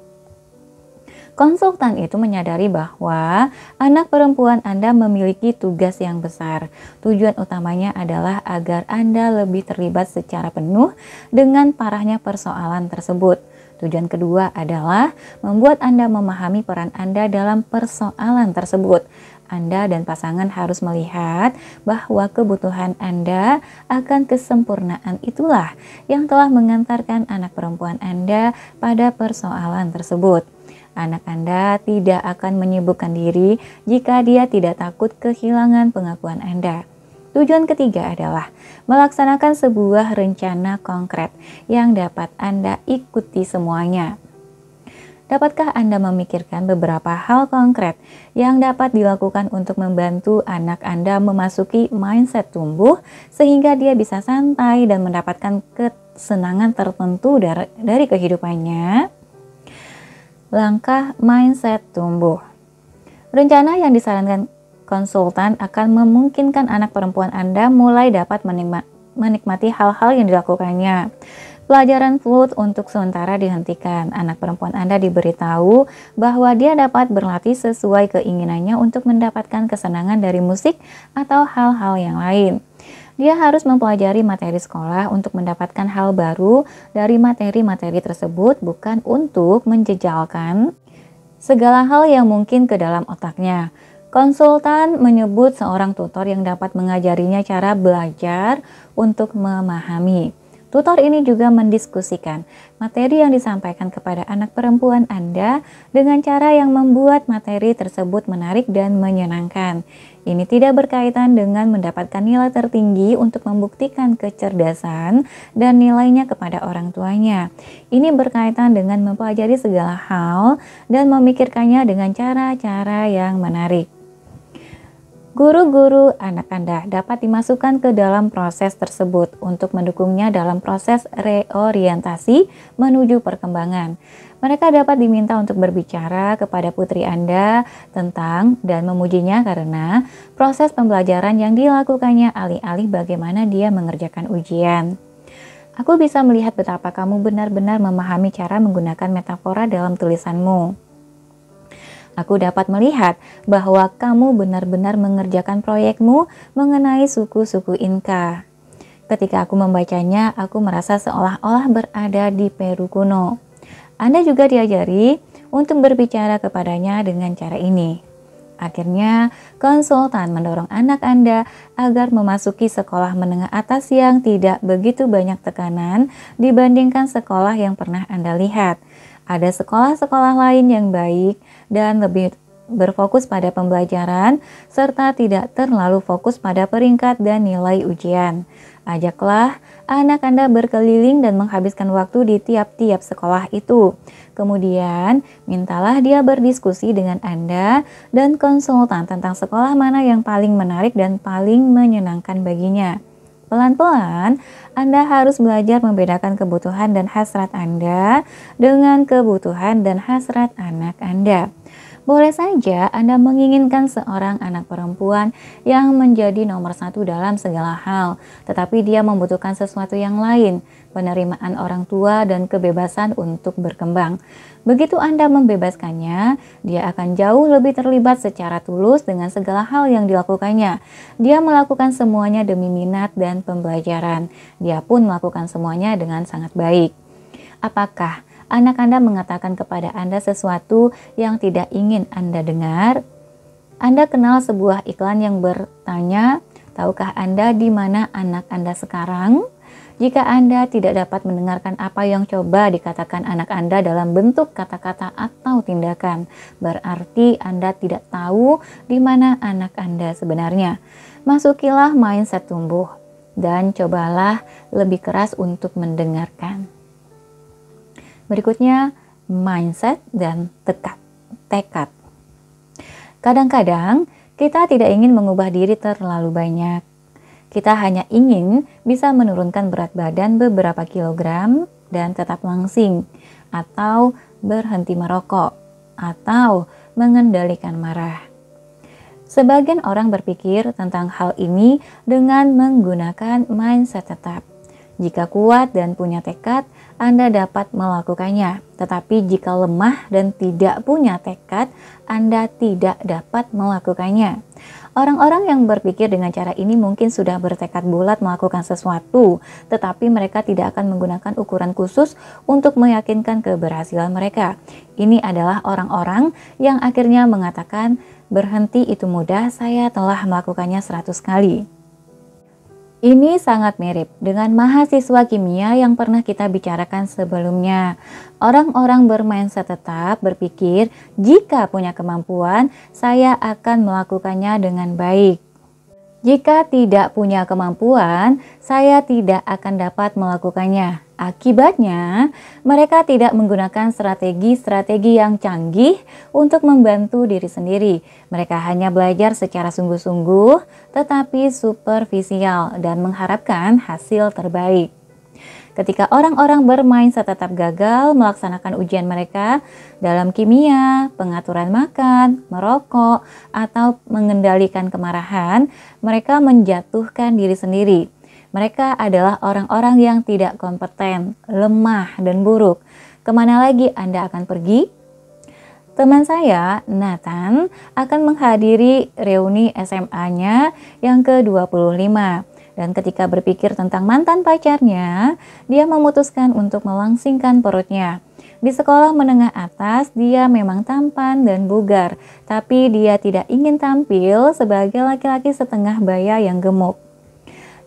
Konsultan itu menyadari bahwa anak perempuan Anda memiliki tugas yang besar. Tujuan utamanya adalah agar Anda lebih terlibat secara penuh dengan parahnya persoalan tersebut. Tujuan kedua adalah membuat Anda memahami peran Anda dalam persoalan tersebut. Anda dan pasangan harus melihat bahwa kebutuhan Anda akan kesempurnaan itulah yang telah mengantarkan anak perempuan Anda pada persoalan tersebut. Anak Anda tidak akan menyibukkan diri jika dia tidak takut kehilangan pengakuan Anda. Tujuan ketiga adalah melaksanakan sebuah rencana konkret yang dapat Anda ikuti semuanya. Dapatkah Anda memikirkan beberapa hal konkret yang dapat dilakukan untuk membantu anak Anda memasuki mindset tumbuh sehingga dia bisa santai dan mendapatkan kesenangan tertentu dari kehidupannya? Langkah mindset tumbuh. Rencana yang disarankan konsultan akan memungkinkan anak perempuan Anda mulai dapat menikmati hal-hal yang dilakukannya. Pelajaran flute untuk sementara dihentikan. Anak perempuan Anda diberitahu bahwa dia dapat berlatih sesuai keinginannya untuk mendapatkan kesenangan dari musik atau hal-hal yang lain. Dia harus mempelajari materi sekolah untuk mendapatkan hal baru dari materi-materi tersebut, bukan untuk menjejalkan segala hal yang mungkin ke dalam otaknya. Konsultan menyebut seorang tutor yang dapat mengajarinya cara belajar untuk memahami. Tutor ini juga mendiskusikan materi yang disampaikan kepada anak perempuan Anda dengan cara yang membuat materi tersebut menarik dan menyenangkan. Ini tidak berkaitan dengan mendapatkan nilai tertinggi untuk membuktikan kecerdasan dan nilainya kepada orang tuanya. Ini berkaitan dengan mempelajari segala hal dan memikirkannya dengan cara-cara yang menarik. Guru-guru anak Anda dapat dimasukkan ke dalam proses tersebut untuk mendukungnya dalam proses reorientasi menuju perkembangan. Mereka dapat diminta untuk berbicara kepada putri Anda tentang dan memujinya karena proses pembelajaran yang dilakukannya alih-alih bagaimana dia mengerjakan ujian. Aku bisa melihat betapa kamu benar-benar memahami cara menggunakan metafora dalam tulisanmu. Aku dapat melihat bahwa kamu benar-benar mengerjakan proyekmu mengenai suku-suku Inka. Ketika aku membacanya, aku merasa seolah-olah berada di Peru kuno. Anda juga diajari untuk berbicara kepadanya dengan cara ini. Akhirnya, konsultan mendorong anak Anda agar memasuki sekolah menengah atas yang tidak begitu banyak tekanan dibandingkan sekolah yang pernah Anda lihat. Ada sekolah-sekolah lain yang baik dan lebih berfokus pada pembelajaran serta tidak terlalu fokus pada peringkat dan nilai ujian. Ajaklah anak Anda berkeliling dan menghabiskan waktu di tiap-tiap sekolah itu. Kemudian, mintalah dia berdiskusi dengan Anda dan konsultan tentang sekolah mana yang paling menarik dan paling menyenangkan baginya. Pelan-pelan, Anda harus belajar membedakan kebutuhan dan hasrat Anda dengan kebutuhan dan hasrat anak Anda. Boleh saja Anda menginginkan seorang anak perempuan yang menjadi nomor satu dalam segala hal, tetapi dia membutuhkan sesuatu yang lain, penerimaan orang tua dan kebebasan untuk berkembang. Begitu Anda membebaskannya, dia akan jauh lebih terlibat secara tulus dengan segala hal yang dilakukannya. Dia melakukan semuanya demi minat dan pembelajaran. Dia pun melakukan semuanya dengan sangat baik. Apakah anak Anda mengatakan kepada Anda sesuatu yang tidak ingin Anda dengar? Anda kenal sebuah iklan yang bertanya, tahukah Anda di mana anak Anda sekarang? Jika Anda tidak dapat mendengarkan apa yang coba dikatakan anak Anda dalam bentuk kata-kata atau tindakan, berarti Anda tidak tahu di mana anak Anda sebenarnya. Masukilah mindset tumbuh dan cobalah lebih keras untuk mendengarkan. Berikutnya, mindset dan tekad. Kadang-kadang kita tidak ingin mengubah diri terlalu banyak. Kita hanya ingin bisa menurunkan berat badan beberapa kilogram dan tetap langsing, atau berhenti merokok, atau mengendalikan marah. Sebagian orang berpikir tentang hal ini dengan menggunakan mindset tetap. Jika kuat dan punya tekad, Anda dapat melakukannya. Tetapi jika lemah dan tidak punya tekad, Anda tidak dapat melakukannya. Orang-orang yang berpikir dengan cara ini mungkin sudah bertekad bulat melakukan sesuatu, tetapi mereka tidak akan menggunakan ukuran khusus untuk meyakinkan keberhasilan mereka. Ini adalah orang-orang yang akhirnya mengatakan, berhenti itu mudah, saya telah melakukannya 100 kali. Ini sangat mirip dengan mahasiswa kimia yang pernah kita bicarakan sebelumnya. Orang-orang bermindset tetap berpikir, jika punya kemampuan, saya akan melakukannya dengan baik. Jika tidak punya kemampuan, saya tidak akan dapat melakukannya. Akibatnya, mereka tidak menggunakan strategi-strategi yang canggih untuk membantu diri sendiri. Mereka hanya belajar secara sungguh-sungguh, tetapi superficial dan mengharapkan hasil terbaik. Ketika orang-orang bermindset tetap gagal melaksanakan ujian mereka dalam kimia, pengaturan makan, merokok, atau mengendalikan kemarahan, mereka menjatuhkan diri sendiri. Mereka adalah orang-orang yang tidak kompeten, lemah, dan buruk. Kemana lagi Anda akan pergi? Teman saya, Nathan, akan menghadiri reuni SMA-nya yang ke-25. Dan ketika berpikir tentang mantan pacarnya, dia memutuskan untuk melangsingkan perutnya. Di sekolah menengah atas, dia memang tampan dan bugar, tapi dia tidak ingin tampil sebagai laki-laki setengah baya yang gemuk.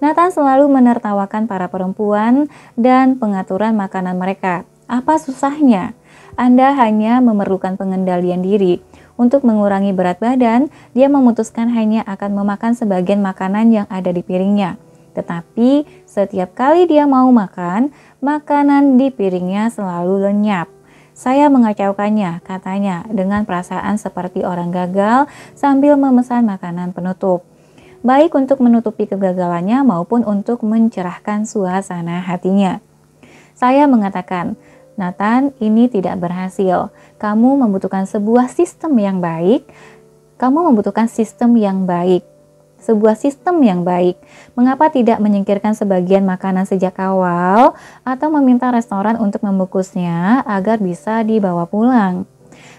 Nathan selalu menertawakan para perempuan dan pengaturan makanan mereka. Apa susahnya? Anda hanya memerlukan pengendalian diri. Untuk mengurangi berat badan, dia memutuskan hanya akan memakan sebagian makanan yang ada di piringnya. Tetapi setiap kali dia mau makan, makanan di piringnya selalu lenyap. Saya mengacaukannya, katanya, dengan perasaan seperti orang gagal sambil memesan makanan penutup. Baik untuk menutupi kegagalannya maupun untuk mencerahkan suasana hatinya. Saya mengatakan, Nathan, ini tidak berhasil. Kamu membutuhkan sebuah sistem yang baik. Kamu membutuhkan sistem yang baik. Sebuah sistem yang baik. Mengapa tidak menyingkirkan sebagian makanan sejak awal atau meminta restoran untuk membungkusnya agar bisa dibawa pulang?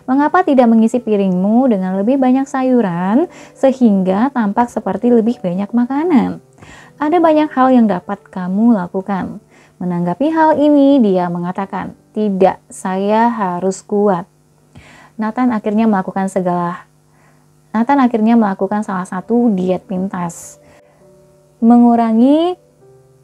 Mengapa tidak mengisi piringmu dengan lebih banyak sayuran sehingga tampak seperti lebih banyak makanan? Ada banyak hal yang dapat kamu lakukan. Menanggapi hal ini, dia mengatakan, tidak, saya harus kuat. Nathan akhirnya melakukan Nathan akhirnya melakukan salah satu diet pintas, mengurangi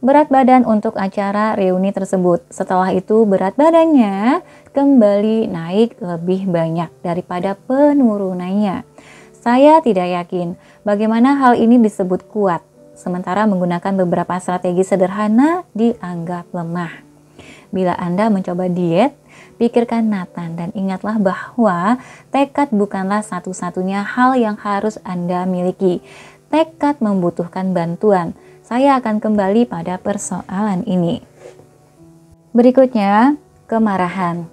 berat badan untuk acara reuni tersebut. Setelah itu berat badannya kembali naik lebih banyak daripada penurunannya. Saya tidak yakin bagaimana hal ini disebut kuat, sementara menggunakan beberapa strategi sederhana dianggap lemah. Bila Anda mencoba diet, pikirkan Nathan dan ingatlah bahwa tekad bukanlah satu-satunya hal yang harus Anda miliki. Tekad membutuhkan bantuan. Saya akan kembali pada persoalan ini. Berikutnya, kemarahan.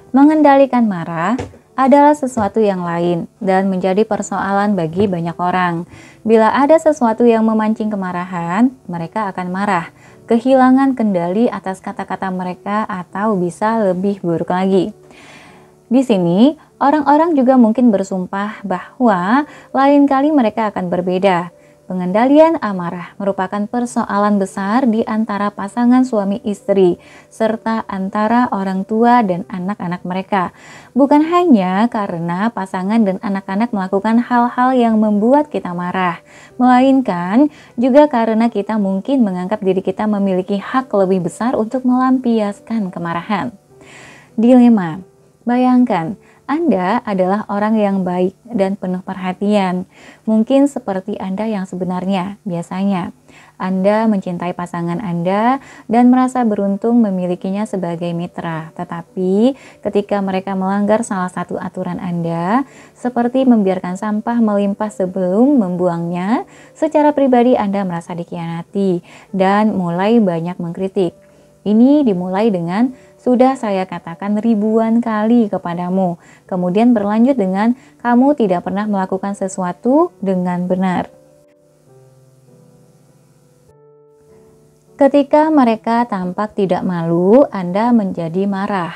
Mengendalikan marah adalah sesuatu yang lain dan menjadi persoalan bagi banyak orang. Bila ada sesuatu yang memancing kemarahan, mereka akan marah, kehilangan kendali atas kata-kata mereka, atau bisa lebih buruk lagi. Di sini, orang-orang juga mungkin bersumpah bahwa lain kali mereka akan berbeda. Pengendalian amarah merupakan persoalan besar di antara pasangan suami istri, serta antara orang tua dan anak-anak mereka. Bukan hanya karena pasangan dan anak-anak melakukan hal-hal yang membuat kita marah, melainkan juga karena kita mungkin menganggap diri kita memiliki hak lebih besar untuk melampiaskan kemarahan. Dilema. Bayangkan, Anda adalah orang yang baik dan penuh perhatian. Mungkin seperti Anda yang sebenarnya, biasanya. Anda mencintai pasangan Anda dan merasa beruntung memilikinya sebagai mitra. Tetapi ketika mereka melanggar salah satu aturan Anda, seperti membiarkan sampah melimpah sebelum membuangnya, secara pribadi Anda merasa dikhianati dan mulai banyak mengkritik. Ini dimulai dengan "sudah saya katakan ribuan kali kepadamu", kemudian berlanjut dengan "kamu tidak pernah melakukan sesuatu dengan benar". Ketika mereka tampak tidak malu, Anda menjadi marah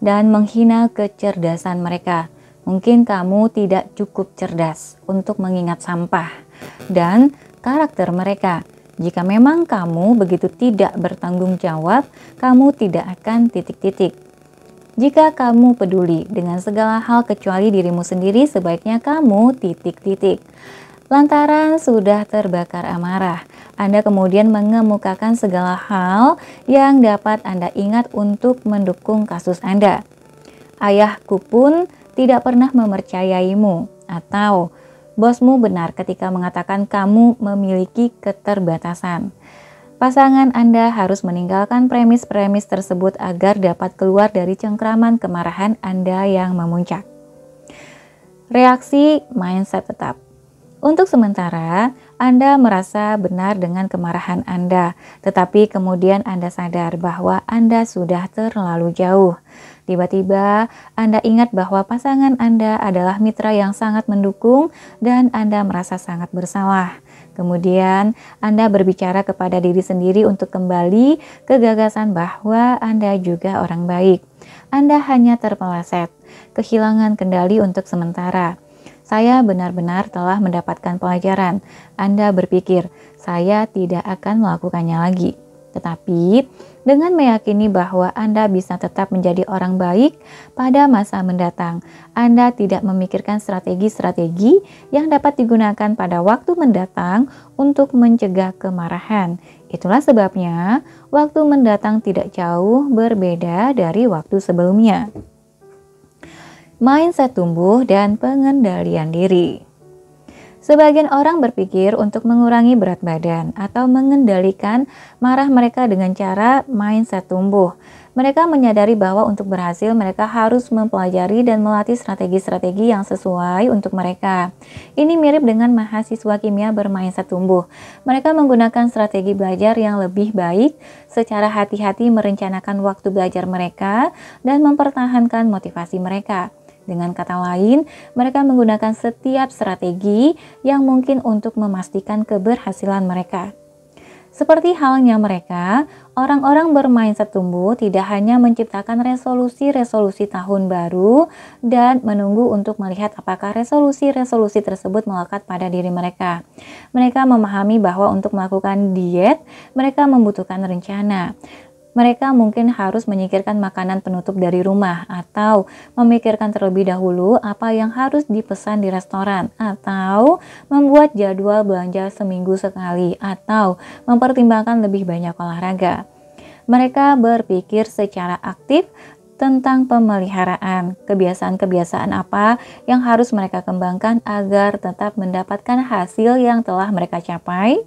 dan menghina kecerdasan mereka. Mungkin kamu tidak cukup cerdas untuk mengingat sampah dan karakter mereka. Jika memang kamu begitu tidak bertanggung jawab, kamu tidak akan titik-titik. Jika kamu peduli dengan segala hal kecuali dirimu sendiri, sebaiknya kamu titik-titik. Lantaran sudah terbakar amarah, Anda kemudian mengemukakan segala hal yang dapat Anda ingat untuk mendukung kasus Anda. Ayahku pun tidak pernah mempercayaimu, atau bosmu benar ketika mengatakan kamu memiliki keterbatasan. Pasangan Anda harus meninggalkan premis-premis tersebut agar dapat keluar dari cengkraman kemarahan Anda yang memuncak. Reaksi mindset tetap. Untuk sementara, Anda merasa benar dengan kemarahan Anda, tetapi kemudian Anda sadar bahwa Anda sudah terlalu jauh. Tiba-tiba, Anda ingat bahwa pasangan Anda adalah mitra yang sangat mendukung dan Anda merasa sangat bersalah. Kemudian, Anda berbicara kepada diri sendiri untuk kembali ke gagasan bahwa Anda juga orang baik. Anda hanya terpeleset, kehilangan kendali untuk sementara. Saya benar-benar telah mendapatkan pelajaran. Anda berpikir, saya tidak akan melakukannya lagi. Tetapi, dengan meyakini bahwa Anda bisa tetap menjadi orang baik pada masa mendatang, Anda tidak memikirkan strategi-strategi yang dapat digunakan pada waktu mendatang untuk mencegah kemarahan. Itulah sebabnya, waktu mendatang tidak jauh berbeda dari waktu sebelumnya. Mindset tumbuh dan pengendalian diri. Sebagian orang berpikir untuk mengurangi berat badan atau mengendalikan marah mereka dengan cara mindset tumbuh. Mereka menyadari bahwa untuk berhasil mereka harus mempelajari dan melatih strategi-strategi yang sesuai untuk mereka. Ini mirip dengan mahasiswa kimia bermindset tumbuh. Mereka menggunakan strategi belajar yang lebih baik, secara hati-hati merencanakan waktu belajar mereka, dan mempertahankan motivasi mereka. Dengan kata lain, mereka menggunakan setiap strategi yang mungkin untuk memastikan keberhasilan mereka. Seperti halnya mereka, orang-orang bermindset tumbuh tidak hanya menciptakan resolusi-resolusi tahun baru dan menunggu untuk melihat apakah resolusi-resolusi tersebut melekat pada diri mereka. Mereka memahami bahwa untuk melakukan diet, mereka membutuhkan rencana. Mereka mungkin harus menyingkirkan makanan penutup dari rumah, atau memikirkan terlebih dahulu apa yang harus dipesan di restoran, atau membuat jadwal belanja seminggu sekali, atau mempertimbangkan lebih banyak olahraga. Mereka berpikir secara aktif tentang pemeliharaan, kebiasaan-kebiasaan apa yang harus mereka kembangkan agar tetap mendapatkan hasil yang telah mereka capai.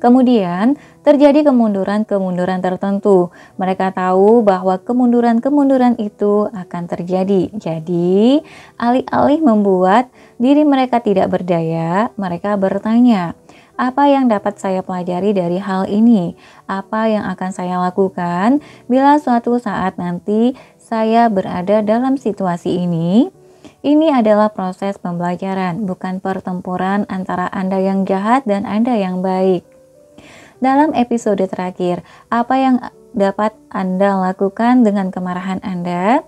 Kemudian, terjadi kemunduran-kemunduran tertentu. Mereka tahu bahwa kemunduran-kemunduran itu akan terjadi. Jadi, alih-alih membuat diri mereka tidak berdaya, mereka bertanya, apa yang dapat saya pelajari dari hal ini? Apa yang akan saya lakukan bila suatu saat nanti saya berada dalam situasi ini? Ini adalah proses pembelajaran, bukan pertempuran antara Anda yang jahat dan Anda yang baik. Dalam episode terakhir, apa yang dapat Anda lakukan dengan kemarahan Anda?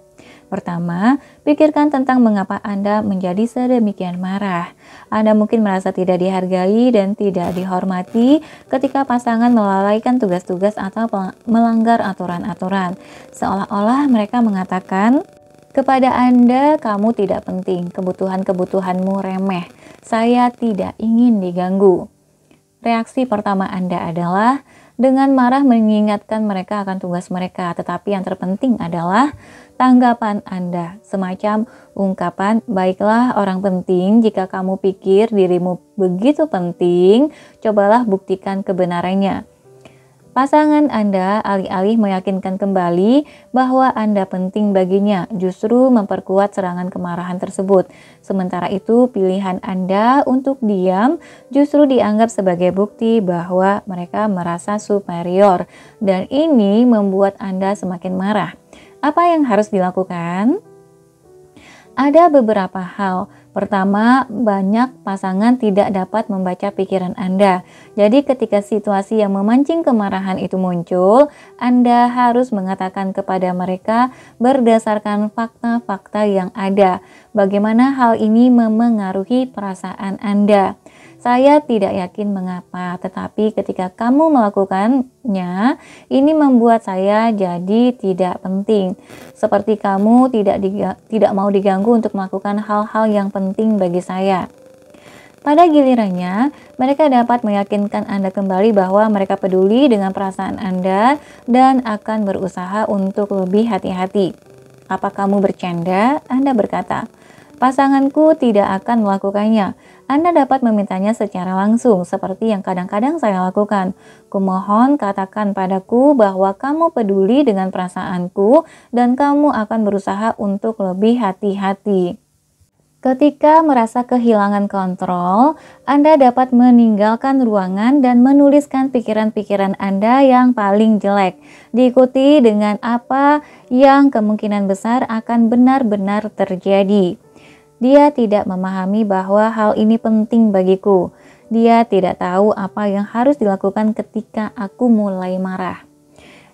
Pertama, pikirkan tentang mengapa Anda menjadi sedemikian marah. Anda mungkin merasa tidak dihargai dan tidak dihormati ketika pasangan melalaikan tugas-tugas atau melanggar aturan-aturan. Seolah-olah mereka mengatakan, kepada Anda, kamu tidak penting, kebutuhan-kebutuhanmu remeh, saya tidak ingin diganggu. Reaksi pertama Anda adalah dengan marah mengingatkan mereka akan tugas mereka, tetapi yang terpenting adalah tanggapan Anda, semacam ungkapan, baiklah orang penting, jika kamu pikir dirimu begitu penting, cobalah buktikan kebenarannya. Pasangan Anda alih-alih meyakinkan kembali bahwa Anda penting baginya, justru memperkuat serangan kemarahan tersebut. Sementara itu, pilihan Anda untuk diam justru dianggap sebagai bukti bahwa mereka merasa superior, dan ini membuat Anda semakin marah. Apa yang harus dilakukan? Ada beberapa hal. Pertama, banyak pasangan tidak dapat membaca pikiran Anda. Jadi ketika situasi yang memancing kemarahan itu muncul, Anda harus mengatakan kepada mereka berdasarkan fakta-fakta yang ada. Bagaimana hal ini memengaruhi perasaan Anda. Saya tidak yakin mengapa, tetapi ketika kamu melakukannya, ini membuat saya jadi tidak penting. Seperti kamu tidak mau diganggu untuk melakukan hal-hal yang penting bagi saya. Pada gilirannya, mereka dapat meyakinkan Anda kembali bahwa mereka peduli dengan perasaan Anda dan akan berusaha untuk lebih hati-hati. Apa kamu bercanda? Anda berkata, pasanganku tidak akan melakukannya. Anda dapat memintanya secara langsung, seperti yang kadang-kadang saya lakukan. Kumohon katakan padaku bahwa kamu peduli dengan perasaanku dan kamu akan berusaha untuk lebih hati-hati. Ketika merasa kehilangan kontrol, Anda dapat meninggalkan ruangan dan menuliskan pikiran-pikiran Anda yang paling jelek, diikuti dengan apa yang kemungkinan besar akan benar-benar terjadi. Dia tidak memahami bahwa hal ini penting bagiku. Dia tidak tahu apa yang harus dilakukan ketika aku mulai marah.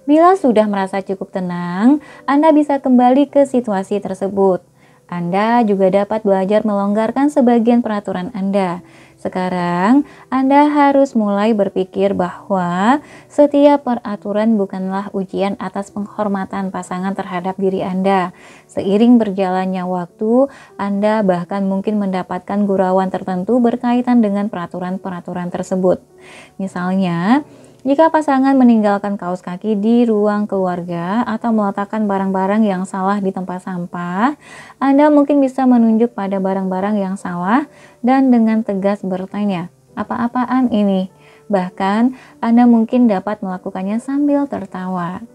Bila sudah merasa cukup tenang, Anda bisa kembali ke situasi tersebut. Anda juga dapat belajar melonggarkan sebagian peraturan Anda. Sekarang, Anda harus mulai berpikir bahwa setiap peraturan bukanlah ujian atas penghormatan pasangan terhadap diri Anda. Seiring berjalannya waktu, Anda bahkan mungkin mendapatkan gurauan tertentu berkaitan dengan peraturan-peraturan tersebut. Misalnya, jika pasangan meninggalkan kaos kaki di ruang keluarga atau meletakkan barang-barang yang salah di tempat sampah, Anda mungkin bisa menunjuk pada barang-barang yang salah dan dengan tegas bertanya, apa-apaan ini? Bahkan, Anda mungkin dapat melakukannya sambil tertawa.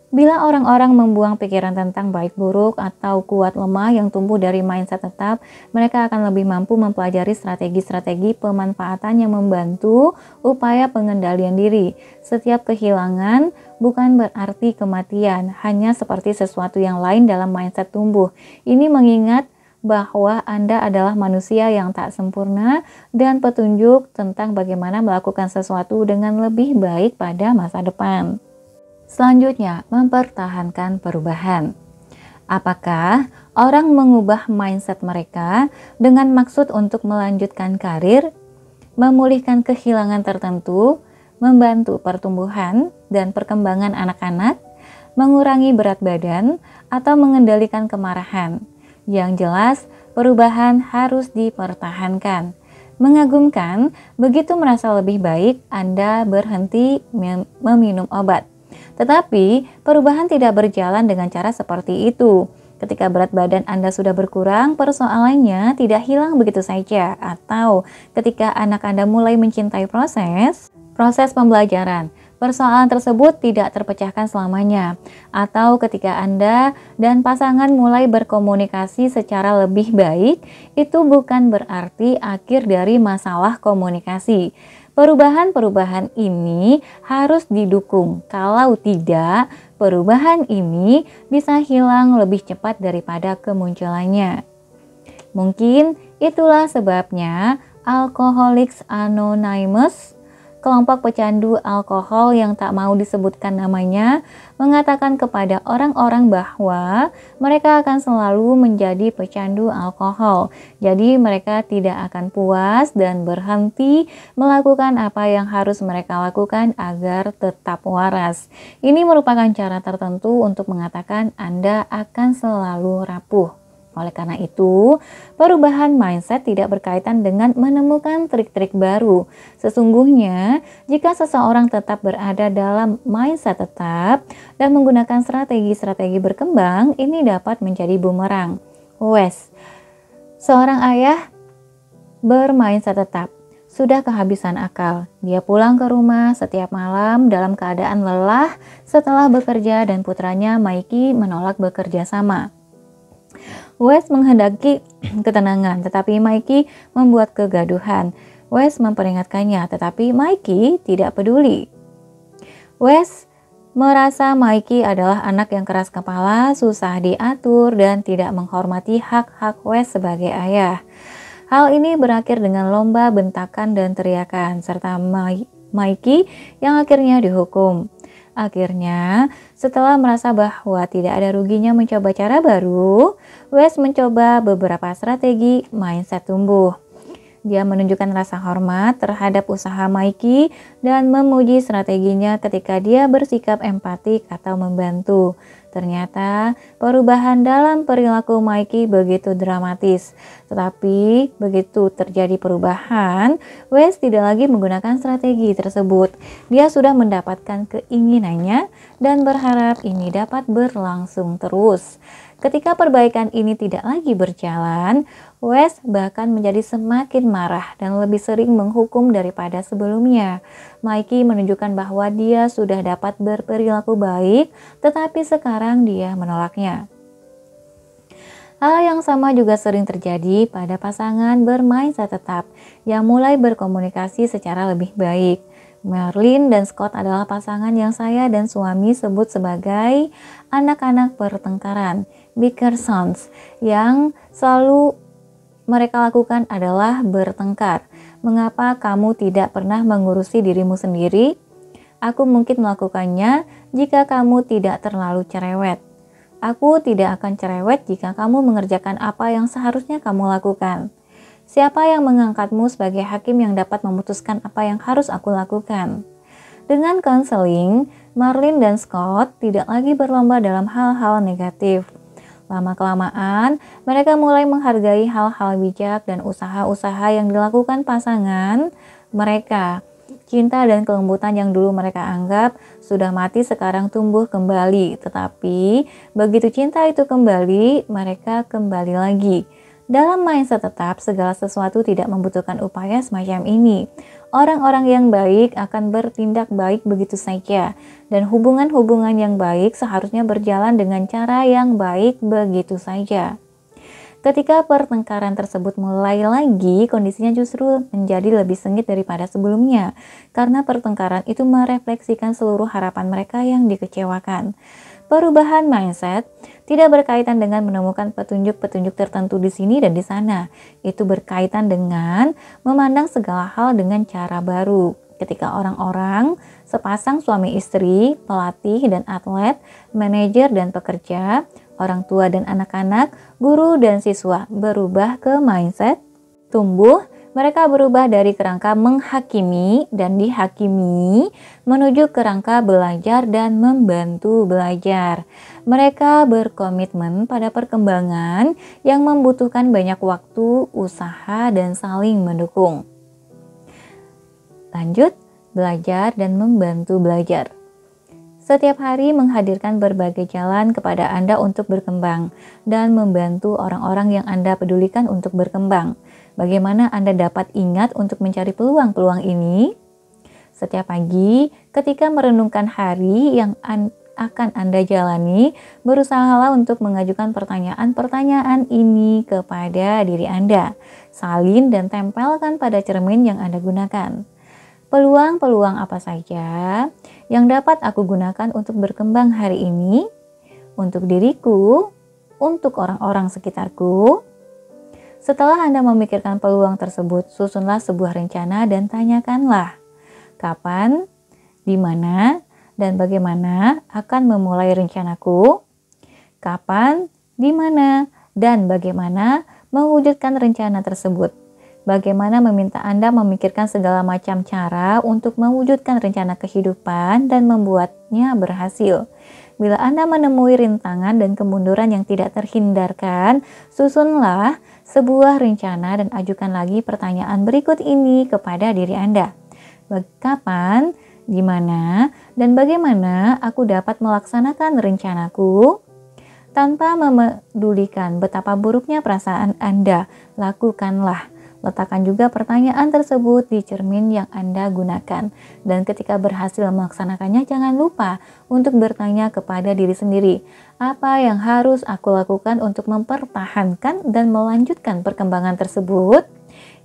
Bila orang-orang membuang pikiran tentang baik buruk atau kuat lemah yang tumbuh dari mindset tetap, mereka akan lebih mampu mempelajari strategi-strategi pemanfaatan yang membantu upaya pengendalian diri. Setiap kehilangan bukan berarti kematian, hanya seperti sesuatu yang lain dalam mindset tumbuh. Ini mengingat bahwa Anda adalah manusia yang tak sempurna dan petunjuk tentang bagaimana melakukan sesuatu dengan lebih baik pada masa depan. Selanjutnya, mempertahankan perubahan. Apakah orang mengubah mindset mereka dengan maksud untuk melanjutkan karir, memulihkan kehilangan tertentu, membantu pertumbuhan? dan perkembangan anak-anak, mengurangi berat badan, atau mengendalikan kemarahan. Yang jelas, perubahan harus dipertahankan. Mengagumkan, begitu merasa lebih baik, Anda berhenti meminum obat. Tetapi, perubahan tidak berjalan dengan cara seperti itu. Ketika berat badan Anda sudah berkurang, persoalannya tidak hilang begitu saja. Atau ketika anak Anda mulai mencintai proses pembelajaran, persoalan tersebut tidak terpecahkan selamanya. Atau ketika Anda dan pasangan mulai berkomunikasi secara lebih baik, itu bukan berarti akhir dari masalah komunikasi. Perubahan-perubahan ini harus didukung. Kalau tidak, perubahan ini bisa hilang lebih cepat daripada kemunculannya. Mungkin itulah sebabnya Alcoholics Anonymous, kelompok pecandu alkohol yang tak mau disebutkan namanya, mengatakan kepada orang-orang bahwa mereka akan selalu menjadi pecandu alkohol. Jadi mereka tidak akan puas dan berhenti melakukan apa yang harus mereka lakukan agar tetap waras. Ini merupakan cara tertentu untuk mengatakan Anda akan selalu rapuh. Oleh karena itu, perubahan mindset tidak berkaitan dengan menemukan trik-trik baru. Sesungguhnya, jika seseorang tetap berada dalam mindset tetap dan menggunakan strategi-strategi berkembang, ini dapat menjadi bumerang. Wes, seorang ayah bermindset tetap, sudah kehabisan akal. Dia pulang ke rumah setiap malam dalam keadaan lelah setelah bekerja dan putranya Mikey menolak bekerja sama. Wes menghendaki ketenangan, tetapi Mikey membuat kegaduhan. Wes memperingatkannya, tetapi Mikey tidak peduli. Wes merasa Mikey adalah anak yang keras kepala, susah diatur, dan tidak menghormati hak-hak Wes sebagai ayah. Hal ini berakhir dengan lomba bentakan dan teriakan, serta Mikey yang akhirnya dihukum. Akhirnya, setelah merasa bahwa tidak ada ruginya mencoba cara baru, Wes mencoba beberapa strategi mindset tumbuh. Dia menunjukkan rasa hormat terhadap usaha Mikey dan memuji strateginya ketika dia bersikap empatik atau membantu. Ternyata perubahan dalam perilaku Mikey begitu dramatis. Tetapi begitu terjadi perubahan, Wes tidak lagi menggunakan strategi tersebut. Dia sudah mendapatkan keinginannya dan berharap ini dapat berlangsung terus. Ketika perbaikan ini tidak lagi berjalan, Wes bahkan menjadi semakin marah dan lebih sering menghukum daripada sebelumnya. Mikey menunjukkan bahwa dia sudah dapat berperilaku baik, tetapi sekarang dia menolaknya. Hal yang sama juga sering terjadi pada pasangan bermindset tetap yang mulai berkomunikasi secara lebih baik. Marlene dan Scott adalah pasangan yang saya dan suami sebut sebagai anak-anak pertengkaran, bicker sons, yang selalu mereka lakukan adalah bertengkar. Mengapa kamu tidak pernah mengurusi dirimu sendiri? Aku mungkin melakukannya jika kamu tidak terlalu cerewet. Aku tidak akan cerewet jika kamu mengerjakan apa yang seharusnya kamu lakukan. Siapa yang mengangkatmu sebagai hakim yang dapat memutuskan apa yang harus aku lakukan? Dengan konseling, Marlene dan Scott tidak lagi berlomba dalam hal-hal negatif. Lama-kelamaan, mereka mulai menghargai hal-hal bijak dan usaha-usaha yang dilakukan pasangan mereka. Cinta dan kelembutan yang dulu mereka anggap sudah mati sekarang tumbuh kembali. Tetapi begitu cinta itu kembali, mereka kembali lagi. Dalam mindset tetap, segala sesuatu tidak membutuhkan upaya semacam ini. Orang-orang yang baik akan bertindak baik begitu saja. Dan hubungan-hubungan yang baik seharusnya berjalan dengan cara yang baik begitu saja. Ketika pertengkaran tersebut mulai lagi, kondisinya justru menjadi lebih sengit daripada sebelumnya. Karena pertengkaran itu merefleksikan seluruh harapan mereka yang dikecewakan. Perubahan mindset tidak berkaitan dengan menemukan petunjuk-petunjuk tertentu di sini dan di sana. Itu berkaitan dengan memandang segala hal dengan cara baru. Ketika orang-orang, sepasang suami istri, pelatih dan atlet, manajer dan pekerja, orang tua dan anak-anak, guru dan siswa berubah ke mindset tumbuh, Mereka berubah dari kerangka menghakimi dan dihakimi menuju kerangka belajar dan membantu belajar. Mereka berkomitmen pada perkembangan yang membutuhkan banyak waktu, usaha, dan saling mendukung. Lanjut, belajar dan membantu belajar. Setiap hari menghadirkan berbagai jalan kepada Anda untuk berkembang dan membantu orang-orang yang Anda pedulikan untuk berkembang. Bagaimana Anda dapat ingat untuk mencari peluang-peluang ini? Setiap pagi, ketika merenungkan hari yang akan Anda jalani, berusahalah untuk mengajukan pertanyaan-pertanyaan ini kepada diri Anda. Salin dan tempelkan pada cermin yang Anda gunakan. Peluang-peluang apa saja yang dapat aku gunakan untuk berkembang hari ini, untuk diriku, untuk orang-orang sekitarku? Setelah Anda memikirkan peluang tersebut, susunlah sebuah rencana dan tanyakanlah, kapan, di mana, dan bagaimana akan memulai rencanaku? Kapan, di mana, dan bagaimana mewujudkan rencana tersebut? Bagaimana meminta Anda memikirkan segala macam cara untuk mewujudkan rencana kehidupan dan membuatnya berhasil. Bila Anda menemui rintangan dan kemunduran yang tidak terhindarkan, susunlah sebuah rencana dan ajukan lagi pertanyaan berikut ini kepada diri Anda. Kapan, di mana, dan bagaimana aku dapat melaksanakan rencanaku? Tanpa memedulikan betapa buruknya perasaan Anda, lakukanlah. Letakkan juga pertanyaan tersebut di cermin yang Anda gunakan. Dan ketika berhasil melaksanakannya, jangan lupa untuk bertanya kepada diri sendiri, apa yang harus aku lakukan untuk mempertahankan dan melanjutkan perkembangan tersebut?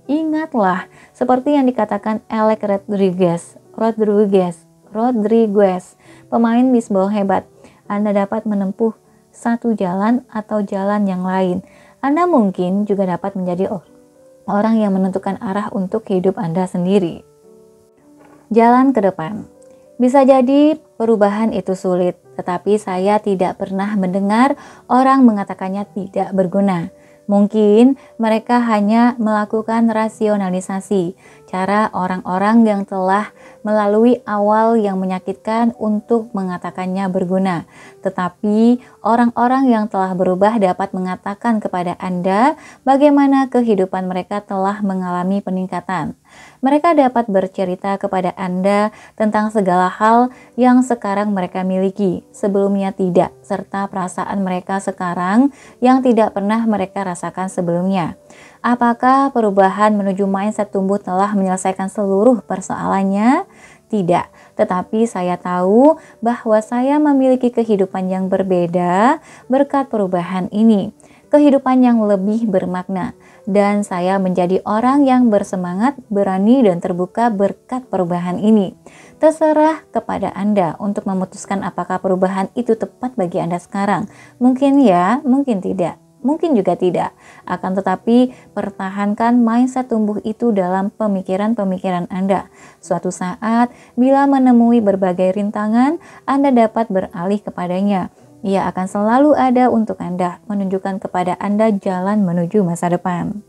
Ingatlah, seperti yang dikatakan Alex Rodriguez, pemain bisbol hebat, Anda dapat menempuh satu jalan atau jalan yang lain. Anda mungkin juga dapat menjadi orang yang menentukan arah untuk hidup Anda sendiri. Jalan ke depan. Bisa jadi perubahan itu sulit, tetapi saya tidak pernah mendengar orang mengatakannya tidak berguna. Mungkin mereka hanya melakukan rasionalisasi, cara orang-orang yang telah melalui awal yang menyakitkan untuk mengatakannya berguna. Tetapi orang-orang yang telah berubah dapat mengatakan kepada Anda bagaimana kehidupan mereka telah mengalami peningkatan. Mereka dapat bercerita kepada Anda tentang segala hal yang sekarang mereka miliki, sebelumnya tidak, serta perasaan mereka sekarang yang tidak pernah mereka rasakan sebelumnya. Apakah perubahan menuju mindset tumbuh telah menyelesaikan seluruh persoalannya? Tidak, tetapi saya tahu bahwa saya memiliki kehidupan yang berbeda berkat perubahan ini. Kehidupan yang lebih bermakna, dan saya menjadi orang yang bersemangat, berani, dan terbuka berkat perubahan ini. Terserah kepada Anda untuk memutuskan apakah perubahan itu tepat bagi Anda sekarang. Mungkin ya, mungkin tidak. Mungkin juga tidak. Akan tetapi, pertahankan mindset tumbuh itu dalam pemikiran-pemikiran Anda. Suatu saat, bila menemui berbagai rintangan, Anda dapat beralih kepadanya. Ia akan selalu ada untuk Anda, menunjukkan kepada Anda jalan menuju masa depan.